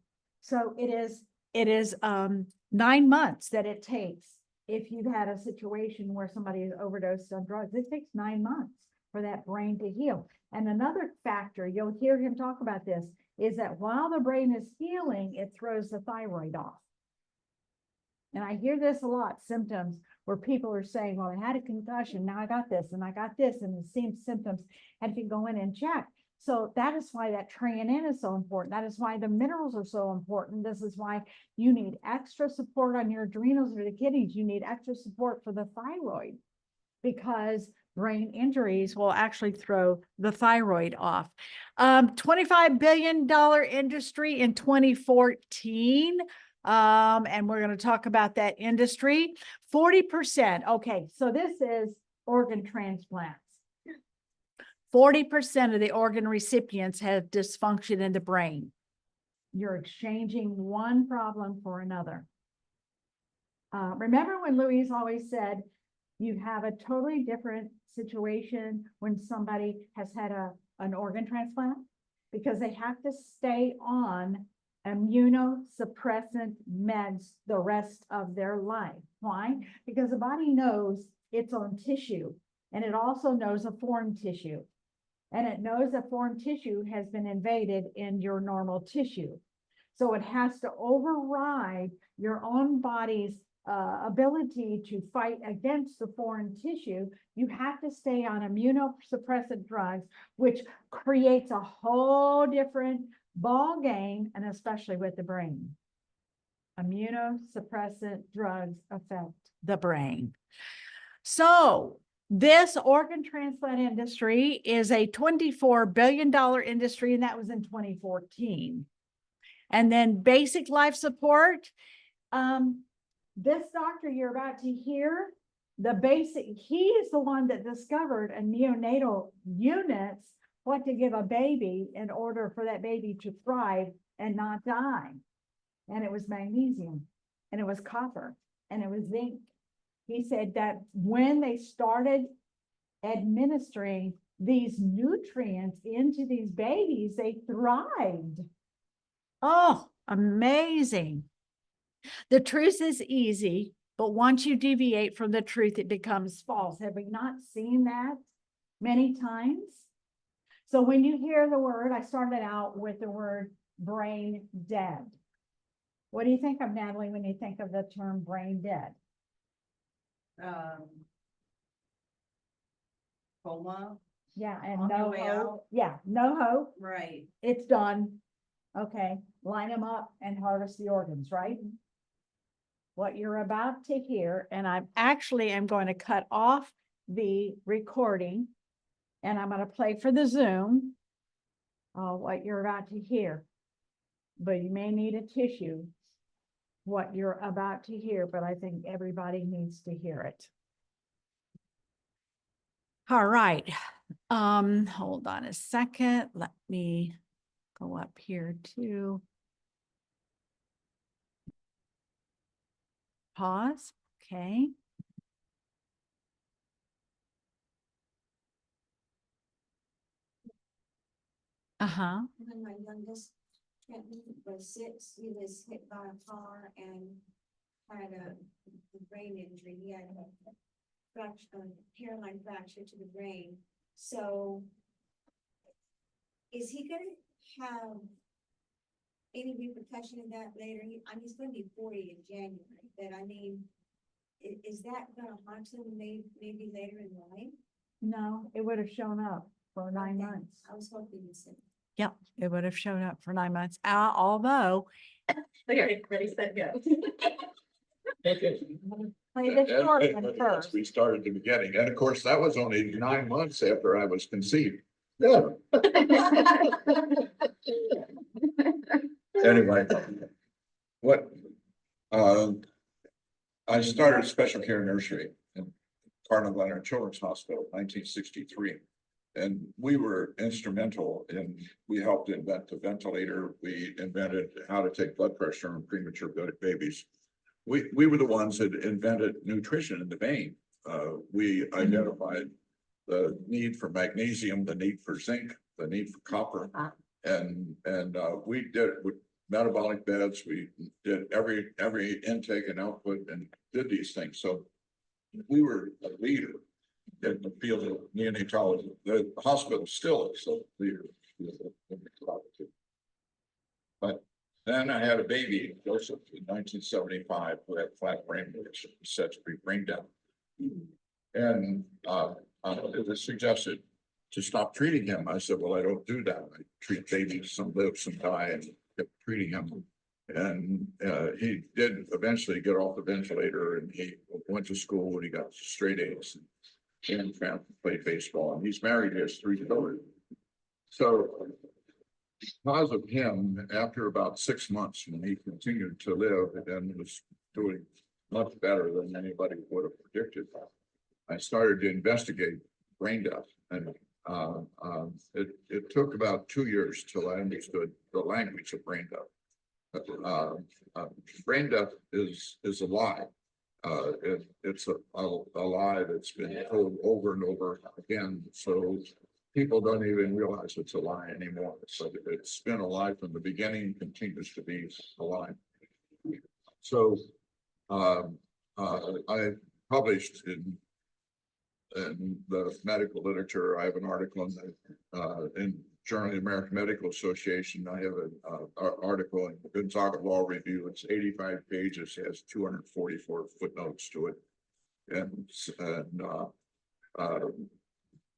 [SPEAKER 1] it is 9 months that it takes. If you've had a situation where somebody has overdosed on drugs, it takes 9 months for that brain to heal. And another factor, you'll hear him talk about this, is that while the brain is healing, it throws the thyroid off. And I hear this a lot, symptoms where people are saying, well, I had a concussion, now I got this, and I got this, and the same symptoms, and if you go in and check. So that is why that treanin is so important. That is why the minerals are so important. This is why you need extra support on your adrenals or the kidneys. You need extra support for the thyroid, because brain injuries will actually throw the thyroid off. $25 billion industry in 2014. And we're going to talk about that industry. 40%. Okay, so this is organ transplants. 40% of the organ recipients have dysfunction in the brain. You're exchanging one problem for another. Remember when Louise always said, you have a totally different situation when somebody has had an organ transplant, because they have to stay on immunosuppressant meds the rest of their life. Why? Because the body knows its own tissue, and it also knows a foreign tissue. And it knows that foreign tissue has been invaded in your normal tissue. So it has to override your own body's ability to fight against the foreign tissue. You have to stay on immunosuppressant drugs, which creates a whole different ball game, and especially with the brain. Immunosuppressant drugs affect the brain. So this organ transplant industry is a $24 billion industry, and that was in 2014. And then basic life support. This doctor you're about to hear, he is the one that discovered in neonatal units what to give a baby in order for that baby to thrive and not die. And it was magnesium, and it was copper, and it was zinc. He said that when they started administering these nutrients into these babies, they thrived. Oh, amazing. The truth is easy, but once you deviate from the truth, it becomes false. Have we not seen that many times? So when you hear the word, I started out with the word brain dead. What do you think of, Natalie, when you think of the term brain dead?
[SPEAKER 4] Coma,
[SPEAKER 1] Yeah, and
[SPEAKER 4] On your
[SPEAKER 1] no
[SPEAKER 4] way
[SPEAKER 1] hope.
[SPEAKER 4] out.
[SPEAKER 1] Yeah, no hope.
[SPEAKER 4] right?
[SPEAKER 1] It's done. Okay, line them up and harvest the organs, right? What you're about to hear, and I'm going to cut off the recording, and I'm going to play for the Zoom what you're about to hear. But you may need a tissue, what you're about to hear, but I think everybody needs to hear it. All right. Hold on a second. Let me go up here to pause. Okay. Uh-huh.
[SPEAKER 4] When my youngest Trenton was 6, he was hit by a car and had a brain injury. He had a fracture, hairline fracture to the brain. So is he gonna have any repercussion of that later? He's gonna be 40 in January, but I mean, is that gonna haunt him maybe later in life?
[SPEAKER 1] No, it would have shown up for 9
[SPEAKER 4] Okay,
[SPEAKER 1] months.
[SPEAKER 4] I was hoping you said.
[SPEAKER 1] Yep, it would have shown up for 9 months. Although
[SPEAKER 2] Okay, ready, set, go.
[SPEAKER 1] play the short one
[SPEAKER 5] Yes,
[SPEAKER 1] first.
[SPEAKER 5] we started at the beginning, and of course, that was only 9 months after I was conceived. Yeah. Anyway, what, I started special care nursery in Cardinal Leonard Children's Hospital, 1963. And we were instrumental we helped invent the ventilator. We invented how to take blood pressure on premature babies. We were the ones that invented nutrition in the vein. We identified the need for magnesium, the need for zinc, the need for copper. And we did it with metabolic beds. We did every intake and output and did these things. So we were a leader in the field of neonatology. The hospital still is a leader. But then I had a baby, Joseph, in 1975, who had flat brain bleeds, said to be brain dead. And it was suggested to stop treating him. I said, well, I don't do that. I treat babies, some live, some die, and kept treating him. And he did eventually get off the ventilator, and he went to school and he got straight A's and played baseball. And he's married, he has 3 children. So because of him, after about 6 months, when he continued to live and was doing much better than anybody would have predicted, I started to investigate brain death. And it took about 2 years till I understood the language of brain death. Brain death is a lie. It's a lie that's been told over and over again. So people don't even realize it's a lie anymore. So it's been a lie from the beginning, continues to be a lie. So I published in the medical literature. I have an article in Journal of the American Medical Association. I have an article in Gonzaga Law Review. It's 85 pages, has 244 footnotes to it. And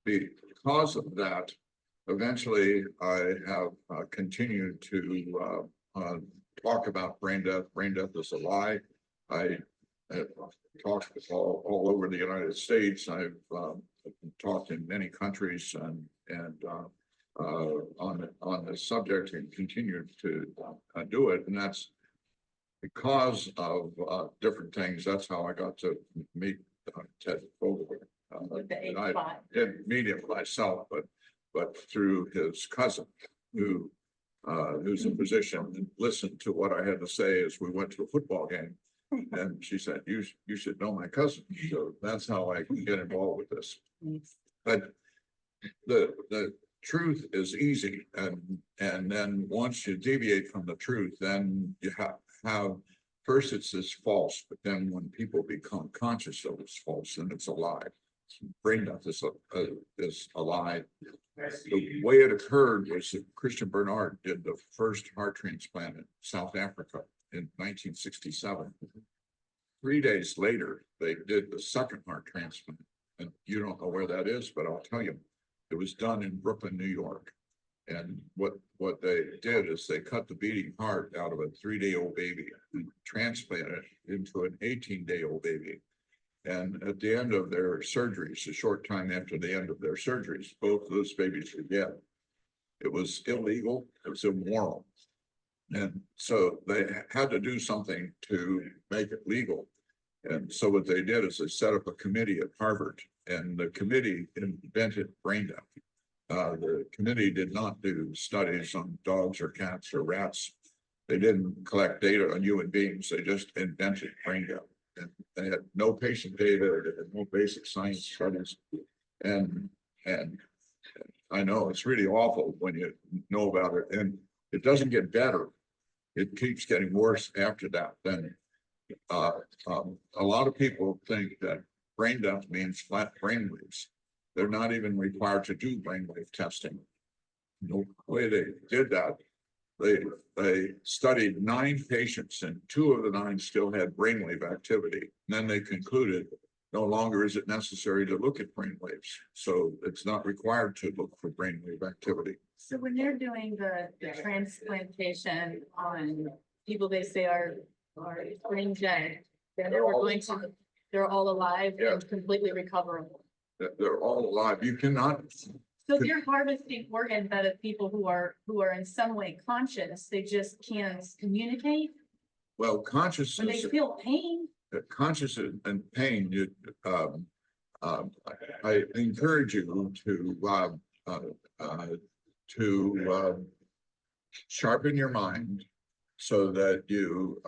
[SPEAKER 5] because of that, eventually I have continued to talk about brain death. Brain death is a lie. I have talked all over the United States. I've talked in many countries and on this subject and continued to do it. And that's because of different things. That's how I got to meet Ted Fogler. I didn't meet him myself, but through his cousin, who's a physician, and listened to what I had to say as we went to a football game. And she said, you should know my cousin. So that's how I can get involved with this. But the truth is easy. And then once you deviate from the truth, then you have first it's false, but then when people become conscious of it's false, then it's a lie. Brain death is a lie. The way it occurred was that Christian Bernard did the first heart transplant in South Africa in 1967. 3 days later, they did the second heart transplant. And you don't know where that is, but I'll tell you, it was done in Brooklyn, New York. And what they did is they cut the beating heart out of a 3-day-old baby and transplanted it into an 18-day-old baby. And at the end of their surgeries, a short time after the end of their surgeries, both of those babies were dead. It was illegal, it was immoral. And so they had to do something to make it legal. And so what they did is they set up a committee at Harvard, and the committee invented brain death. the committee did not do studies on dogs or cats or rats. They didn't collect data on human beings. They just invented brain data. And they had no patient data, they had no basic science studies. And I know it's really awful when you know about it, and it doesn't get better. It keeps getting worse after that. Then a lot of people think that brain death means flat brain waves. They're not even required to do brainwave testing. The way they did that, they studied 9 patients, and 2 of the 9 still had brainwave activity. And then they concluded no longer is it necessary to look at brainwaves. So it's not required to look for brainwave activity.
[SPEAKER 6] So when they're doing the transplantation on people they say are brain dead, then
[SPEAKER 5] They're all
[SPEAKER 6] they're all alive
[SPEAKER 5] Yeah.
[SPEAKER 6] and completely recoverable.
[SPEAKER 5] They're all alive. You cannot,
[SPEAKER 6] So if you're harvesting organs out of people who are in some way conscious, they just can't communicate
[SPEAKER 5] well,
[SPEAKER 6] when they
[SPEAKER 5] consciousness.
[SPEAKER 6] feel pain.
[SPEAKER 5] Consciousness and pain, I encourage you to sharpen your mind so that you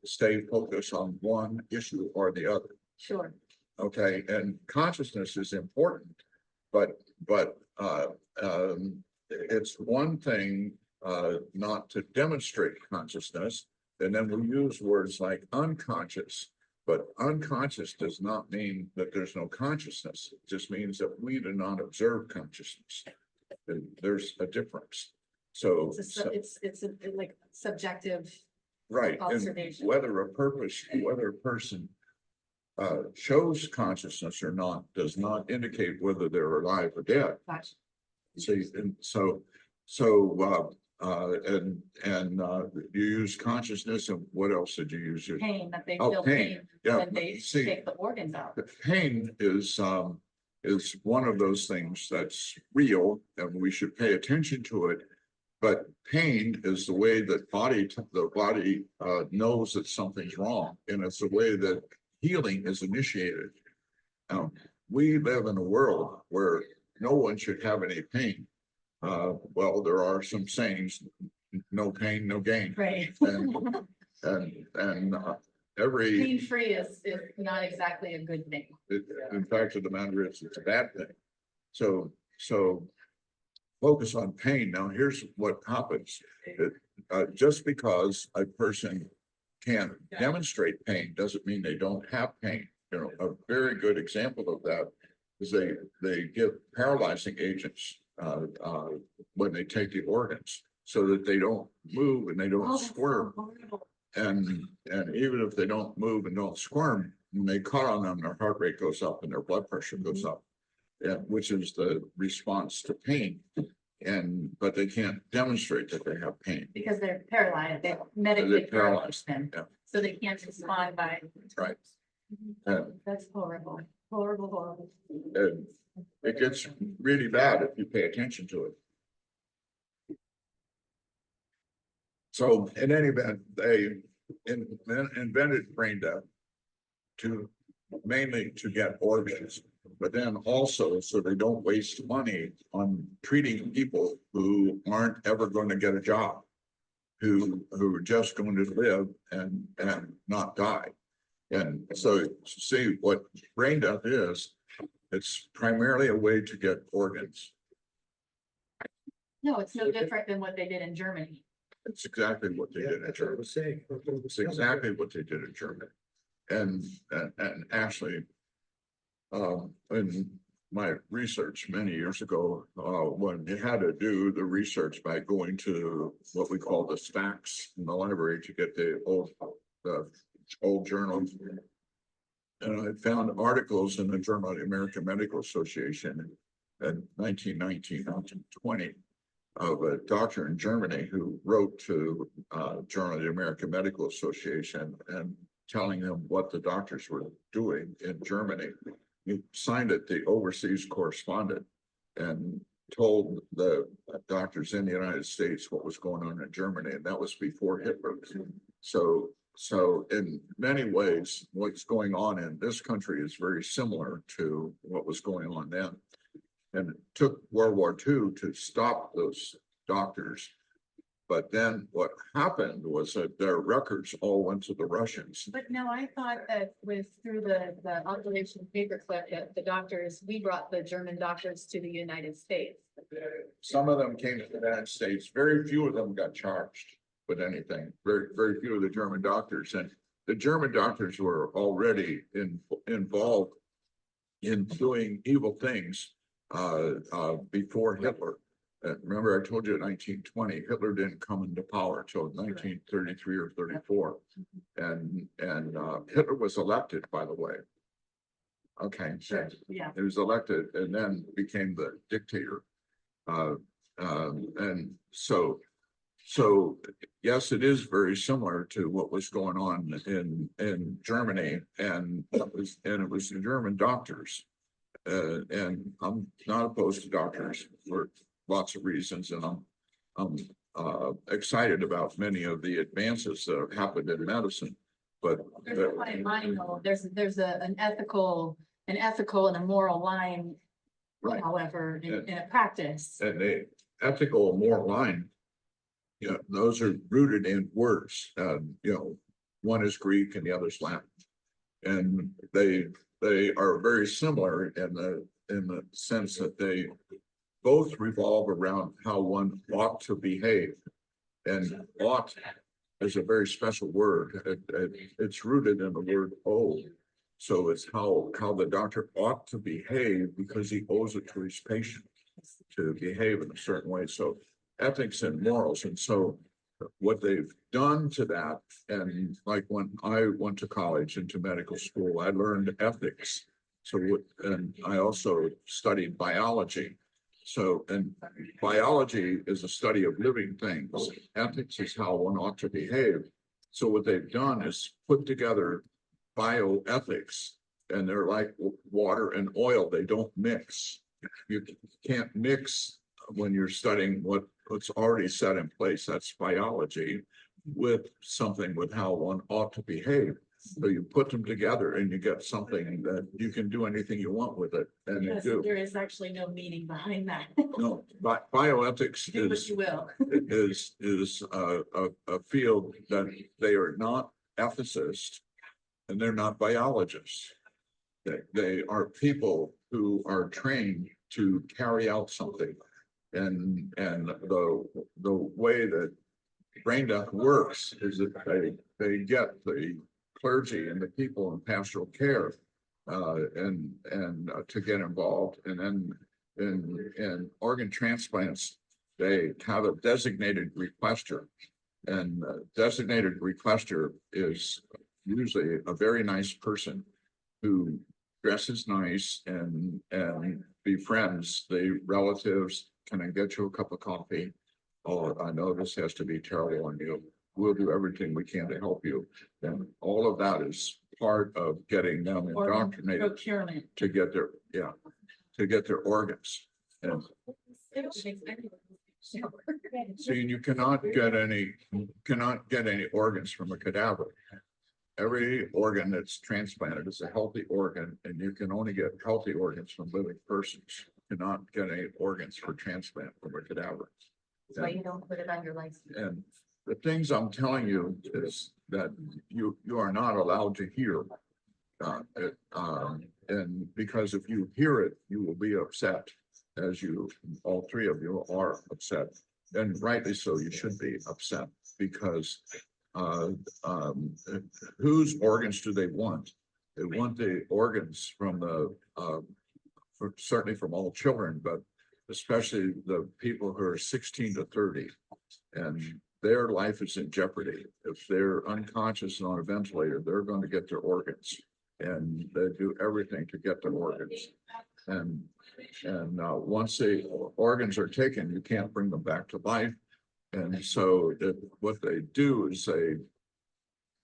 [SPEAKER 5] stay focused on one issue or the other.
[SPEAKER 6] Sure.
[SPEAKER 5] Okay, and consciousness is important, but it's one thing not to demonstrate consciousness, and then we use words like unconscious. But unconscious does not mean that there's no consciousness. It just means that we do not observe consciousness. And there's a difference. So,
[SPEAKER 6] It's like subjective.
[SPEAKER 5] right, and
[SPEAKER 6] observation.
[SPEAKER 5] whether a person shows consciousness or not does not indicate whether they're alive or dead.
[SPEAKER 6] Gotcha.
[SPEAKER 5] See, and you use consciousness, and what else did you use?
[SPEAKER 6] Pain, that they
[SPEAKER 5] Oh,
[SPEAKER 6] feel
[SPEAKER 5] pain.
[SPEAKER 6] pain
[SPEAKER 5] Yeah,
[SPEAKER 6] when they
[SPEAKER 5] see,
[SPEAKER 6] take the organs out.
[SPEAKER 5] the pain is one of those things that's real, and we should pay attention to it. But pain is the way that the body knows that something's wrong, and it's the way that healing is initiated. Now, we live in a world where no one should have any pain. Well, there are some sayings: no pain, no gain.
[SPEAKER 6] Right.
[SPEAKER 5] And every,
[SPEAKER 6] Pain-free is not exactly a good thing.
[SPEAKER 5] in fact of the matter is, it's a bad thing. So focus on pain. Now, here's what happens. Just because a person can't demonstrate pain doesn't mean they don't have pain. You know, a very good example of that is they give paralyzing agents when they take the organs so that they don't move and they don't
[SPEAKER 6] Oh, that's so
[SPEAKER 5] squirm.
[SPEAKER 6] horrible.
[SPEAKER 5] And even if they don't move and don't squirm, when they cut on them, their heart rate goes up and their blood pressure goes up, which is the response to pain. But they can't demonstrate that they have pain.
[SPEAKER 6] Because they're paralyzed, they're medically
[SPEAKER 5] paralyzed,
[SPEAKER 6] paralyzed them,
[SPEAKER 5] yeah.
[SPEAKER 6] so they can't respond by.
[SPEAKER 5] Right. And
[SPEAKER 6] That's horrible, horrible.
[SPEAKER 5] and it gets really bad if you pay attention to it. So in any event, they invented brain death mainly to get organs, but then also so they don't waste money on treating people who aren't ever going to get a job, who are just going to live and not die. And so see what brain death is. It's primarily a way to get organs.
[SPEAKER 6] No, it's no different than what they did in Germany.
[SPEAKER 5] It's exactly what they did in Germany. It's exactly what they did in Germany. And actually, in my research many years ago, when you had to do the research by going to what we call the stacks in the library to get the old journals. And I found articles in the Journal of the American Medical Association in 1919, 1920 of a doctor in Germany who wrote to Journal of the American Medical Association and telling them what the doctors were doing in Germany. He signed it, the overseas correspondent, and told the doctors in the United States what was going on in Germany, and that was before Hitler. So in many ways, what's going on in this country is very similar to what was going on then. And it took World War II to stop those doctors. But then what happened was that their records all went to the Russians.
[SPEAKER 6] But no, I thought that through the Operation Paperclip, that the doctors, we brought the German doctors to the United States.
[SPEAKER 5] Some of them came to the United States. Very few of them got charged with anything. Very few of the German doctors. And the German doctors were already involved in doing evil things before Hitler. Remember, I told you in 1920, Hitler didn't come into power until 1933 or 34. And Hitler was elected, by the way. Okay.
[SPEAKER 6] Sure, yeah.
[SPEAKER 5] He was elected and then became the dictator. And so yes, it is very similar to what was going on in Germany, and it was the German doctors. And I'm not opposed to doctors for lots of reasons, and I'm excited about many of the advances that have happened in medicine. But
[SPEAKER 6] There's a fine line, though. There's an ethical and a moral line,
[SPEAKER 5] Right.
[SPEAKER 6] however, in a practice.
[SPEAKER 5] And the ethical and moral line, you know, those are rooted in words. You know, one is Greek and the other is Latin, and they are very similar in the sense that they both revolve around how one ought to behave. And ought is a very special word. It's rooted in the word owe. So it's how the doctor ought to behave because he owes it to his patient to behave in a certain way. So ethics and morals. And so what they've done to that, and like when I went to college into medical school, I learned ethics. So, and I also studied biology. So, and biology is a study of living things. Ethics is how one ought to behave. So what they've done is put together bioethics, and they're like water and oil. They don't mix. You can't mix when you're studying what's already set in place. That's biology with something with how one ought to behave. So you put them together and you get something that you can do anything you want with it, and you
[SPEAKER 6] Because
[SPEAKER 5] do.
[SPEAKER 6] there is actually no meaning behind that.
[SPEAKER 5] No, but bioethics
[SPEAKER 6] Do what
[SPEAKER 5] is
[SPEAKER 6] you will.
[SPEAKER 5] a field that they are not ethicists and they're not biologists. They are people who are trained to carry out something. And the way that brain death works is that they get the clergy and the people in pastoral care and to get involved. And then in organ transplants, they have a designated requester, and designated requester is usually a very nice person who dresses nice and befriends the relatives. Can I get you a cup of coffee? Oh, I know this has to be terrible on you. We'll do everything we can to help you. And all of that is part of getting them indoctrinated
[SPEAKER 6] Procurement.
[SPEAKER 5] to get their organs. And see, you cannot get any organs from a cadaver. Every organ that's transplanted is a healthy organ, and you can only get healthy organs from living persons. You cannot get any organs for transplant from a cadaver.
[SPEAKER 6] That's why you don't put it on your license.
[SPEAKER 5] And the things I'm telling you is that you are not allowed to hear. And because if you hear it, you will be upset, as all three of you are upset, and rightly so. You should be upset because whose organs do they want? They want the organs from certainly from all children, but especially the people who are 16 to 30, and their life is in jeopardy. If they're unconscious and on a ventilator, they're going to get their organs, and they do everything to get their organs. And once the organs are taken, you can't bring them back to life. And so what they do is they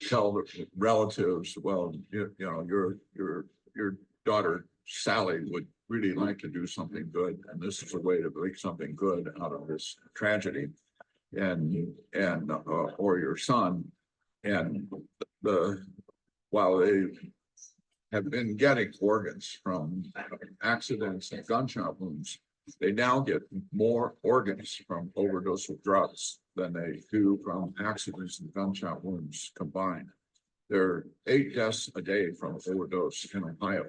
[SPEAKER 5] tell the relatives, well, you know, your daughter Sally would really like to do something good, and this is a way to make something good out of this tragedy, and or your son, and while have been getting organs from accidents and gunshot wounds. They now get more organs from overdose of drugs than they do from accidents and gunshot wounds combined. There are 8 deaths a day from overdose in Ohio.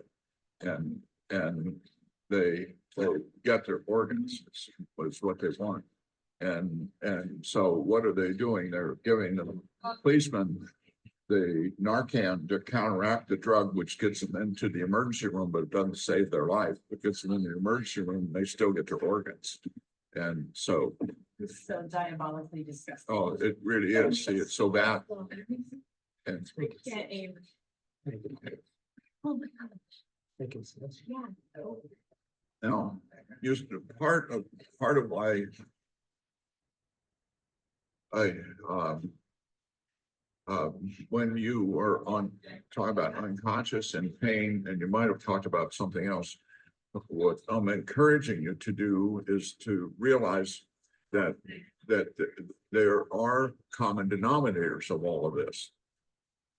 [SPEAKER 5] And they get their organs, was what they want. And so what are they doing? They're giving the policemen the Narcan to counteract the drug, which gets them into the emergency room, but it doesn't save their life. It gets them in the emergency room, they still get their organs. And so,
[SPEAKER 6] It's so diabolically disgusting.
[SPEAKER 5] oh, it really is. See, it's so bad. And
[SPEAKER 6] Can't aim.
[SPEAKER 3] Making sense.
[SPEAKER 5] now, just part of why when you were talking about unconscious and pain, and you might have talked about something else. What I'm encouraging you to do is to realize that there are common denominators of all of this.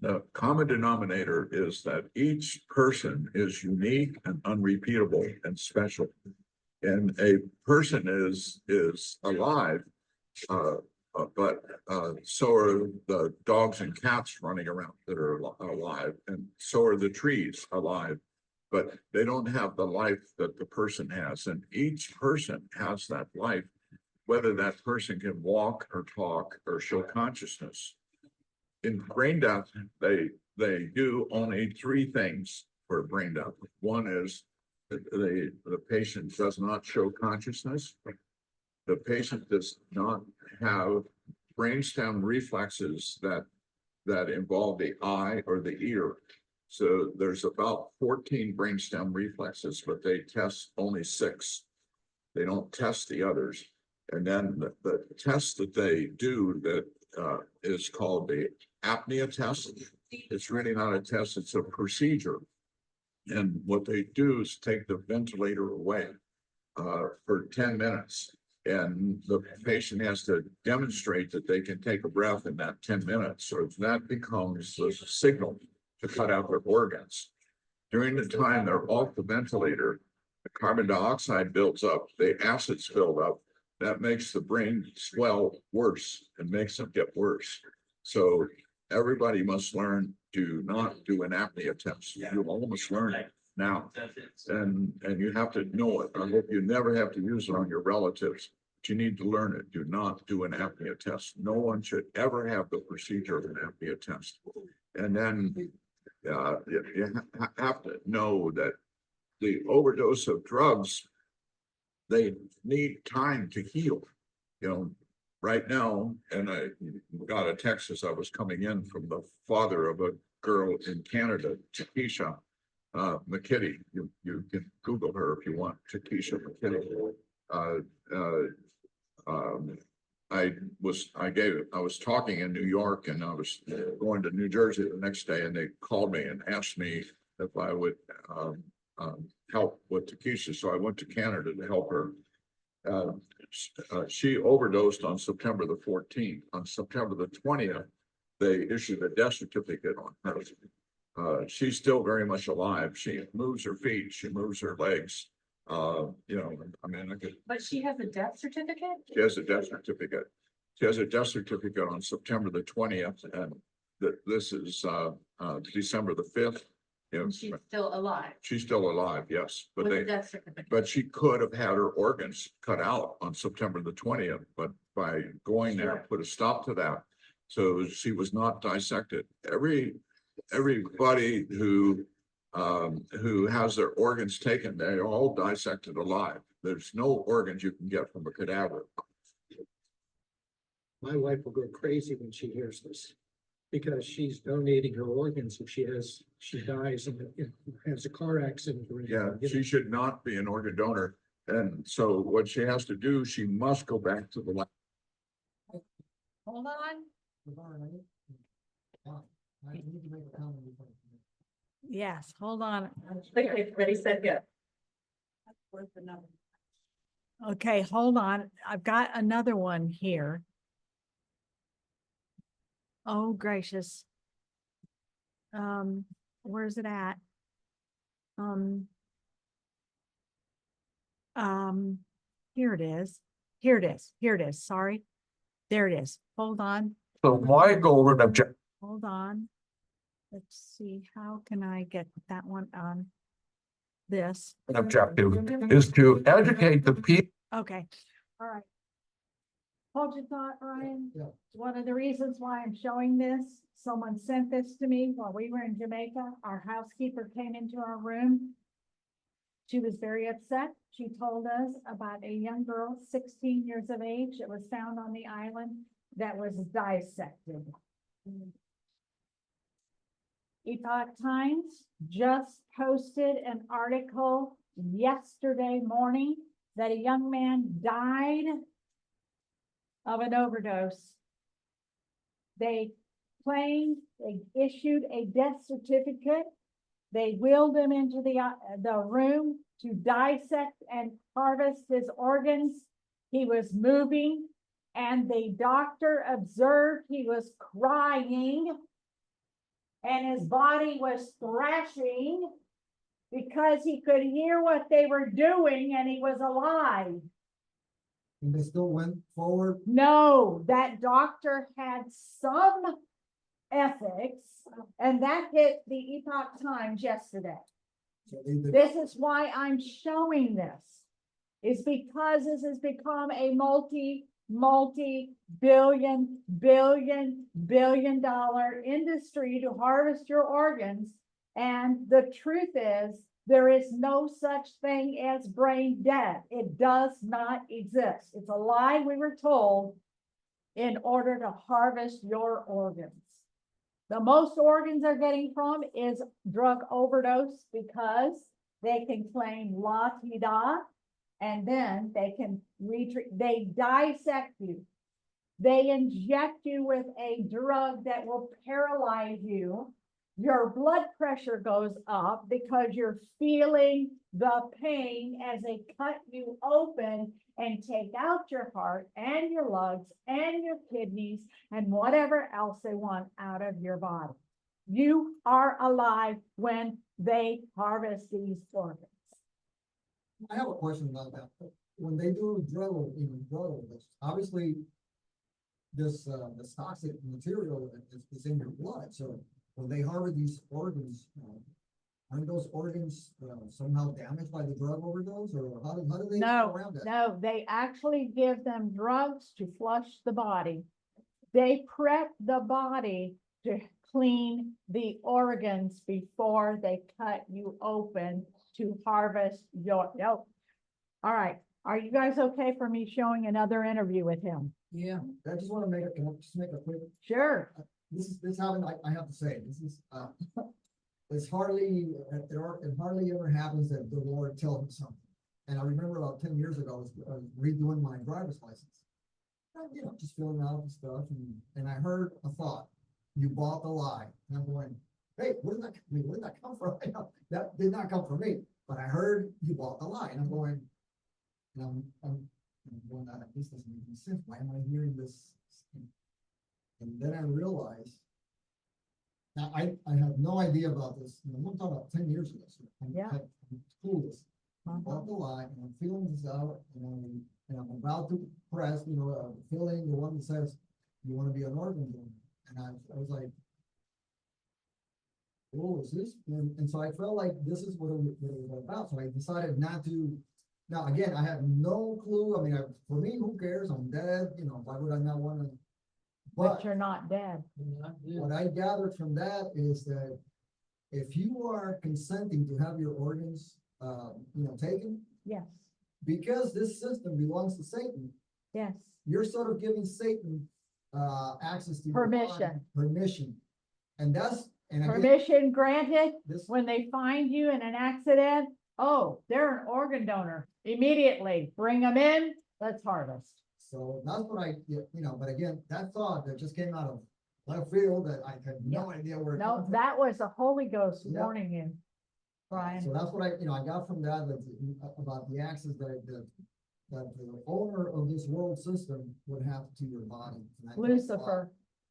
[SPEAKER 5] The common denominator is that each person is unique and unrepeatable and special. And a person is alive, but so are the dogs and cats running around that are alive, and so are the trees alive, but they don't have the life that the person has. And each person has that life, whether that person can walk or talk or show consciousness. In brain death, they do only 3 things for brain death. One is the patient does not show consciousness. The patient does not have brainstem reflexes that involve the eye or the ear. So there's about 14 brainstem reflexes, but they test only 6. They don't test the others. And then the test that they do that is called the apnea test. It's really not a test, it's a procedure. And what they do is take the ventilator away for 10 minutes. And the patient has to demonstrate that they can take a breath in that 10 minutes. So that becomes the signal to cut out their organs. During the time they're off the ventilator, the carbon dioxide builds up, the acids build up. That makes the brain swell worse and makes them get worse. So everybody must learn to not do an apnea test. You almost learn it now. And you have to know it. I hope you never have to use it on your relatives, but you need to learn it. Do not do an apnea test. No one should ever have the procedure of an apnea test. And then you have to know that the overdose of drugs, they need time to heal. You know, right now, and I got a text as I was coming in from the father of a girl in Canada, Takesha McKitty. You can Google her if you want, Takesha McKitty. I was talking in New York, and I was going to New Jersey the next day, and they called me and asked me if I would help with Takesha. So I went to Canada to help her. She overdosed on September the 14th. On September the 20th, they issued a death certificate on her. She's still very much alive. She moves her feet, she moves her legs. You know, I mean,
[SPEAKER 6] But she has a death certificate?
[SPEAKER 5] she has a death certificate. She has a death certificate on September the 20th, and this is December the 5th. You know,
[SPEAKER 6] And she's still alive
[SPEAKER 5] she's still alive, yes, but
[SPEAKER 6] with a
[SPEAKER 5] they,
[SPEAKER 6] death certificate.
[SPEAKER 5] but she could have had her organs cut out on September the 20th, but by going there, put a stop to that. So she was not dissected. Everybody who has their organs taken, they're all dissected alive. There's no organs you can get from a cadaver.
[SPEAKER 3] My wife will go crazy when she hears this, because she's donating her organs if she dies and has a car accident. Or
[SPEAKER 5] Yeah,
[SPEAKER 3] anything.
[SPEAKER 5] she should not be an organ donor. And so what she has to do, she must go back to the lab.
[SPEAKER 1] Hold on.
[SPEAKER 3] I need to make a comment.
[SPEAKER 1] Yes, hold on.
[SPEAKER 6] Okay, ready, set, go.
[SPEAKER 1] Okay, hold on. I've got another one here. Oh, gracious. Where's it at? Um, here it is. Here it is. Here it is. Sorry. There it is. Hold on.
[SPEAKER 7] So why go over an object,
[SPEAKER 1] Hold on. Let's see, how can I get that one on this?
[SPEAKER 7] an objective is to educate the people.
[SPEAKER 1] Okay, all right. Hold your thought, Ryan.
[SPEAKER 3] Yeah.
[SPEAKER 1] One of the reasons why I'm showing this, someone sent this to me while we were in Jamaica. Our housekeeper came into our room. She was very upset. She told us about a young girl, 16 years of age, that was found on the island that was dissected. Epoch Times just posted an article yesterday morning that a young man died of an overdose. They claimed, they issued a death certificate. They wheeled him into the room to dissect and harvest his organs. He was moving, and the doctor observed he was crying, and his body was thrashing because he could hear what they were doing, and he was alive.
[SPEAKER 8] And they still went forward.
[SPEAKER 1] No, that doctor had some ethics, and that hit the Epoch Times yesterday.
[SPEAKER 8] So they did.
[SPEAKER 1] This is why I'm showing this, is because this has become a multi-billion dollar industry to harvest your organs. And the truth is, there is no such thing as brain dead. It does not exist. It's a lie we were told in order to harvest your organs. The most organs they're getting from is drug overdose, because they can claim la-ti-da, and then they can they dissect you. They inject you with a drug that will paralyze you. Your blood pressure goes up because you're feeling the pain as they cut you open and take out your heart and your lungs and your kidneys and whatever else they want out of your body. You are alive when they harvest these organs.
[SPEAKER 8] I have a question about that. When they do drug overdose, obviously this toxic material is in your blood. So when they harvest these organs, aren't those organs somehow damaged by the drug overdose, or how do they get around that?
[SPEAKER 1] No, they actually give them drugs to flush the body. They prep the body to clean the organs before they cut you open to harvest your, no. All right, are you guys okay for me showing another interview with him?
[SPEAKER 8] Yeah, I just want to can I just make a quick,
[SPEAKER 1] Sure.
[SPEAKER 8] this happened, I have to say, this is, it hardly ever happens that the Lord tells me something. And I remember about 10 years ago, I was redoing my driver's license. You know, just filling out the stuff, and I heard a thought, you bought the lie. And I'm going, hey, where did that come from? That did not come from me, but I heard you bought the lie. And I'm going, and I'm going, this doesn't make any sense. Why am I hearing this? And then I realized, now I have no idea about this. I'm talking about 10 years ago. So
[SPEAKER 1] Yeah.
[SPEAKER 8] I'm clueless. I bought the lie, and I'm feeling this out, and I'm about to press, filling the one that says you want to be an organ donor. And I was like, oh, is this? And so I felt like this is what it was about. So I decided not to. Now, again, I have no clue. I mean, for me, who cares? I'm dead. Why would I not want to?
[SPEAKER 1] But you're not dead.
[SPEAKER 8] What I gathered from that is that if you are consenting to have your organs, taken,
[SPEAKER 1] Yes,
[SPEAKER 8] because this system belongs to Satan,
[SPEAKER 1] yes.
[SPEAKER 8] you're sort of giving Satan access to your body,
[SPEAKER 1] Permission.
[SPEAKER 8] permission, and again,
[SPEAKER 1] Permission granted.
[SPEAKER 8] this,
[SPEAKER 1] When they find you in an accident, oh, they're an organ donor. Immediately bring them in. Let's harvest.
[SPEAKER 8] so that's what but again, that thought that just came out of left field that I had no idea where. it came
[SPEAKER 1] No,
[SPEAKER 8] from.
[SPEAKER 1] that was the Holy Ghost
[SPEAKER 8] Yeah.
[SPEAKER 1] warning you, Brian.
[SPEAKER 8] So that's what I got from that about the access that the owner of this world system would have to your body. And I thought,
[SPEAKER 1] Lucifer.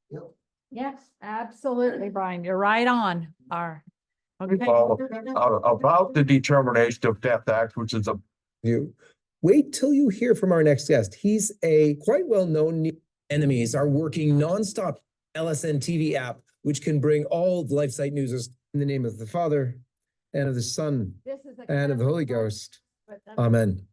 [SPEAKER 8] wow. Yep.
[SPEAKER 1] Yes, absolutely, Brian. You're right on. Okay,
[SPEAKER 7] about the Determination of Death Act, which is a
[SPEAKER 9] You wait till you hear from our next guest. He's a quite well-known enemies are working nonstop LSN TV app, which can bring all the LifeSite news in the name of the Father and of the Son
[SPEAKER 1] this is a
[SPEAKER 9] and of the Holy
[SPEAKER 1] clever part,
[SPEAKER 9] Ghost.
[SPEAKER 1] but that's-
[SPEAKER 9] Amen.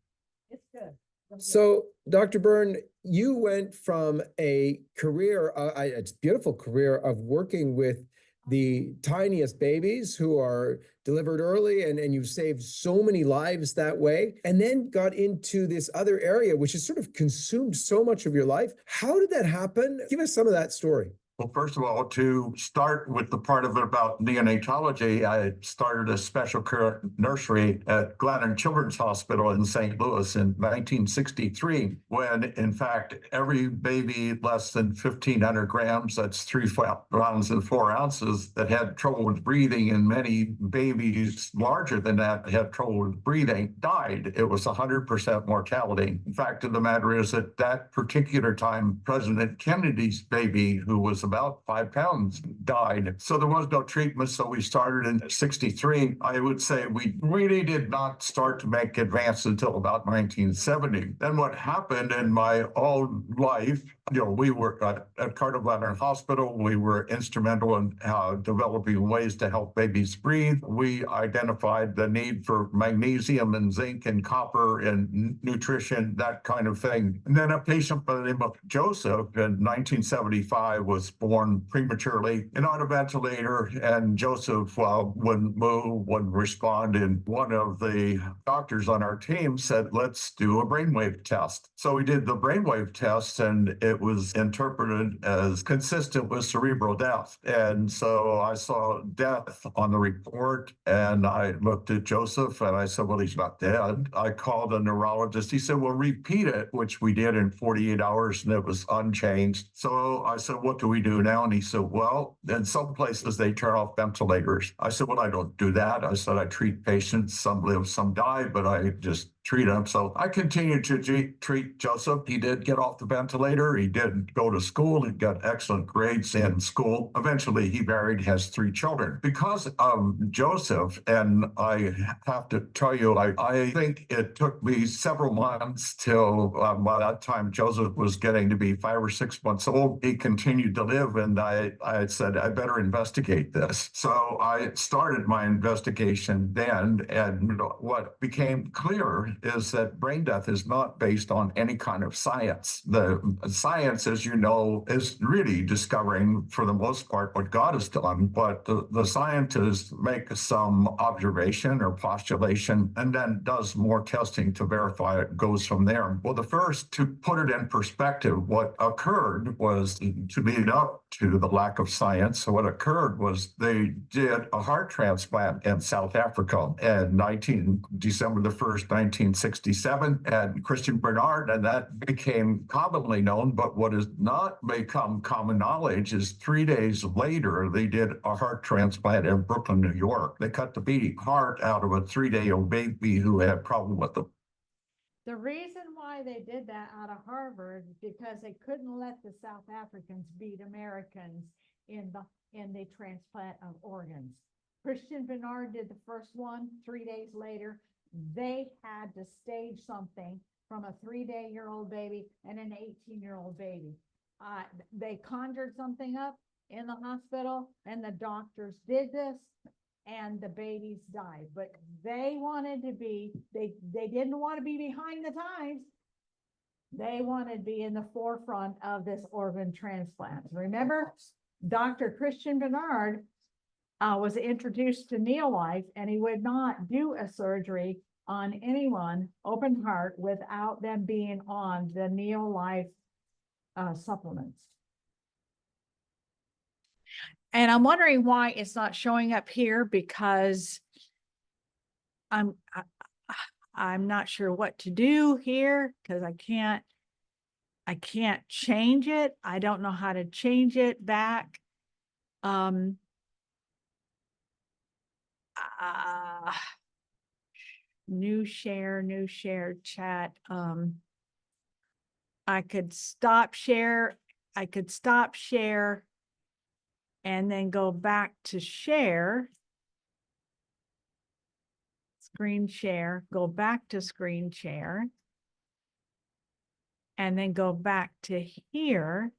[SPEAKER 1] It's good.
[SPEAKER 9] So, Dr. Byrne, you went from a career, it's a beautiful career of working with the tiniest babies who are delivered early, and you've saved so many lives that way, and then got into this other area, which has sort of consumed so much of your life. How did that happen? Give us some of that story.
[SPEAKER 7] Well, first of all, to start with the part of it about neonatology, I started a special care nursery at Gladden Children's Hospital in St. Louis in 1963, when in fact, every baby less than 1,500 grams, that's 3 pounds and 4 ounces, that had trouble with breathing, and many babies larger than that had trouble with breathing, died. It was 100% mortality. The fact of the matter is that that particular time, President Kennedy's baby, who was about 5 pounds, died. So there was no treatment. So we started in 63. I would say we really did not start to make advances until about 1970. Then what happened in my own life, we were at Cardinal Gladden Hospital. We were instrumental in developing ways to help babies breathe. We identified the need for magnesium and zinc and copper and nutrition, that kind of thing. And then a patient by the name of Joseph in 1975 was born prematurely and on a ventilator, and Joseph wouldn't move, wouldn't respond. And one of the doctors on our team said, let's do a brainwave test. So we did the brainwave test, and it was interpreted as consistent with cerebral death. And so I saw death on the report, and I looked at Joseph and I said, well, he's not dead. I called a neurologist. He said, well, repeat it, which we did in 48 hours, and it was unchanged. So I said, what do we do now? And he said, well, in some places they turn off ventilators. I said, well, I don't do that. I said, I treat patients. Some live, some die, but I just treat him. So I continued to treat Joseph. He did get off the ventilator. He did go to school. He got excellent grades in school. Eventually, he married, has 3 children. Because of Joseph, and I have to tell you, I think it took me several months till by that time Joseph was getting to be 5 or 6 months old. He continued to live, and I said, I better investigate this. So I started my investigation then, and what became clear is that brain death is not based on any kind of science. The science, as you know, is really discovering, for the most part, what God has done, but the scientists make some observation or postulation and then does more testing to verify it, goes from there. Well, the first, to put it in perspective, what occurred was, to lead up to the lack of science, so what occurred was they did a heart transplant in South Africa in December the 1st, 1967, and Christian Bernard, and that became commonly known. But what has not become common knowledge is 3 days later, they did a heart transplant in Brooklyn, New York. They cut the beating heart out of a 3-day-old baby who had problem with the
[SPEAKER 1] The reason why they did that out of Harvard is because they couldn't let the South Africans beat Americans in the transplant of organs. Christian Bernard did the first one. 3 days later, they had to stage something from a 3-day-old baby and an 18-year-old baby. They conjured something up in the hospital, and the doctors did this, and the babies died. But they wanted to be, they didn't want to be behind the times. They wanted to be in the forefront of this organ transplant. Remember, Dr. Christian Bernard was introduced to Neolife, and he would not do a surgery on anyone, open heart, without them being on the Neolife supplements. And I'm wondering why it's not showing up here, because I'm not sure what to do here, because I can't change it. I don't know how to change it back. New share chat. I could stop share. And then go back to share. screen share, go back to screen share. And then go back to here.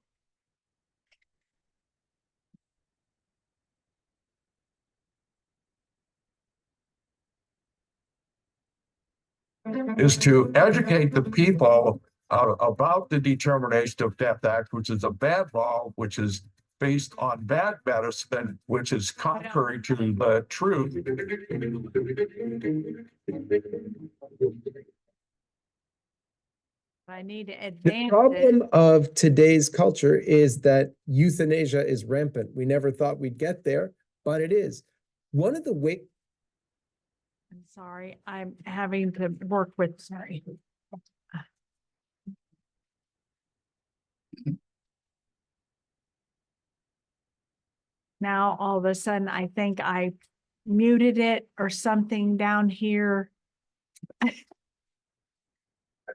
[SPEAKER 7] Is to educate the people about the Determination of Death Act, which is a bad law, which is based on bad medicine, which is contrary to the truth.
[SPEAKER 1] I need to
[SPEAKER 9] The
[SPEAKER 1] advance it.
[SPEAKER 9] problem of today's culture is that euthanasia is rampant. We never thought we'd get there, but it is. One of the way,
[SPEAKER 1] I'm sorry, I'm having to work with, sorry. Now, all of a sudden, I think I muted it or something down here.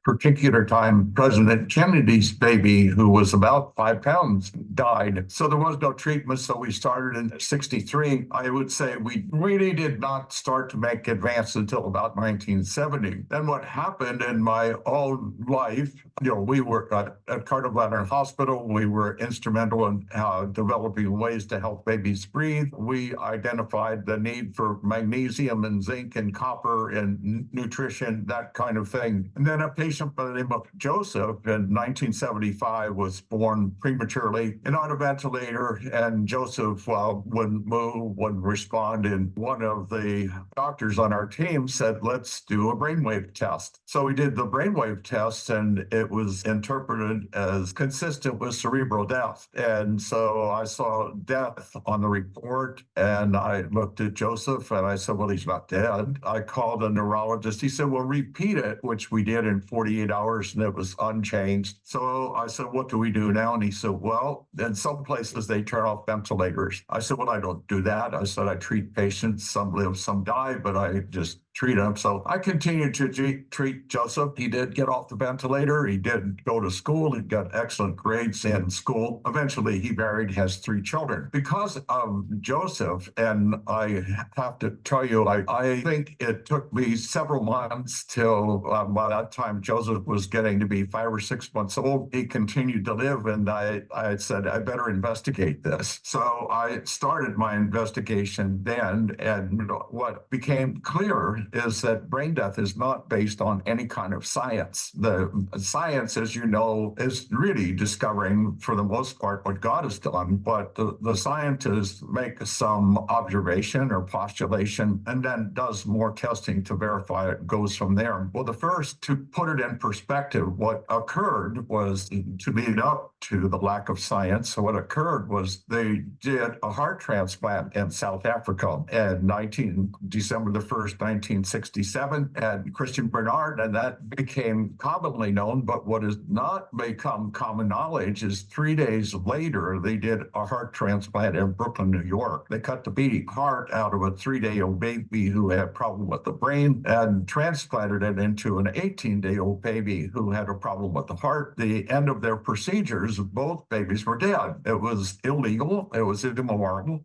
[SPEAKER 7] Particular time, President Kennedy's baby, who was about 5 pounds, died. So there was no treatment. So we started in 63. I would say we really did not start to make advances until about 1970. Then what happened in my own life, we were at Cardiovascular Hospital. We were instrumental in developing ways to help babies breathe. We identified the need for magnesium and zinc and copper and nutrition, that kind of thing. And then a patient by the name of Joseph in 1975 was born prematurely and on a ventilator, and Joseph wouldn't move, wouldn't respond. And one of the doctors on our team said, let's do a brainwave test. So we did the brainwave test, and it was interpreted as consistent with cerebral death. And so I saw death on the report, and I looked at Joseph and I said, well, he's not dead. I called a neurologist. He said, well, repeat it, which we did in 48 hours, and it was unchanged. So I said, what do we do now? And he said, well, in some places they turn off ventilators. I said, well, I don't do that. I said, I treat patients. Some live, some die, but I just treat him. So I continued to treat Joseph. He did get off the ventilator. He did go to school. He got excellent grades in school. Eventually, he married, has 3 children. Because of Joseph, and I have to tell you, I think it took me several months till by that time Joseph was getting to be 5 or 6 months old. He continued to live, and I said, I better investigate this. So I started my investigation then, and what became clear is that brain death is not based on any kind of science. The science, as you know, is really discovering, for the most part, what God has done, but the scientists make some observation or postulation and then does more testing to verify it, goes from there. Well, the first, to put it in perspective, what occurred was, to lead up to the lack of science, so what occurred was they did a heart transplant in South Africa in December the 1st, 1967, and Christian Bernard, and that became commonly known. But what has not become common knowledge is 3 days later, they did a heart transplant in Brooklyn, New York. They cut the beating heart out of a 3-day-old baby who had a problem with the brain and transplanted it into an 18-day-old baby who had a problem with the heart. The end of their procedures, both babies were dead. It was illegal. It was immoral.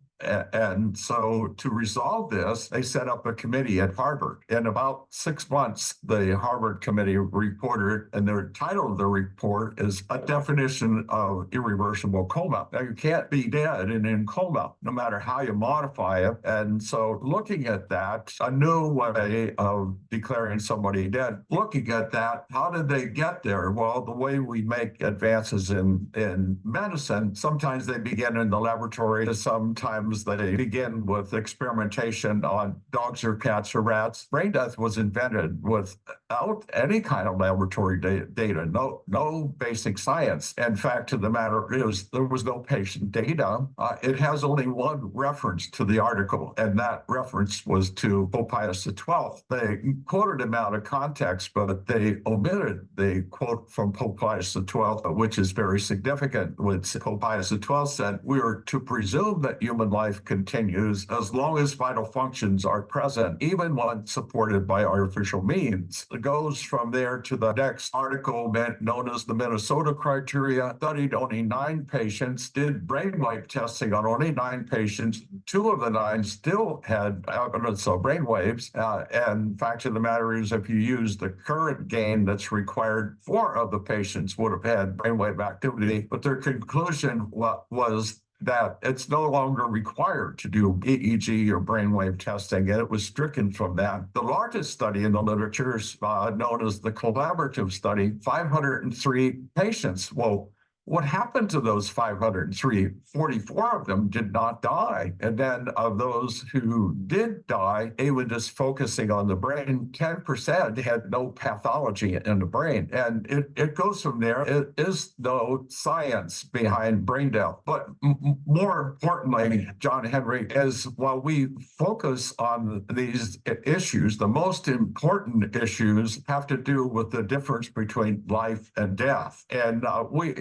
[SPEAKER 7] And so to resolve this, they set up a committee at Harvard. In about 6 months, the Harvard committee reported, and the title of the report is A Definition of Irreversible Coma. Now, you can't be dead and in coma, no matter how you modify it. And so looking at that, a new way of declaring somebody dead, looking at that, how did they get there? Well, the way we make advances in medicine, sometimes they begin in the laboratory, sometimes they begin with experimentation on dogs or cats or rats. Brain death was invented without any kind of laboratory data, no basic science. In fact, the matter is, there was no patient data. It has only one reference to the article, and that reference was to Pope Pius XII. They quoted him out of context, but they omitted the quote from Pope Pius XII, which is very significant. Which Pope Pius XII said, we are to presume that human life continues as long as vital functions are present, even when supported by artificial means. goes from there to the next article known as the Minnesota criteria, studied only 9 patients, did brainwave testing on only 9 patients. 2 of the 9 still had evidence of brainwaves. And fact of the matter is, if you use the current gain that's required, 4 of the patients would have had brainwave activity. But their conclusion was that it's no longer required to do EEG or brainwave testing, and it was stricken from that. The largest study in the literature is known as the collaborative study, 503 patients. Well, what happened to those 503? 44 of them did not die. And then of those who did die, even just focusing on the brain, 10% had no pathology in the brain. And it goes from there. It is no science behind brain death. But more importantly, John Henry, is while we focus on these issues, the most important issues have to do with the difference between life and death. And we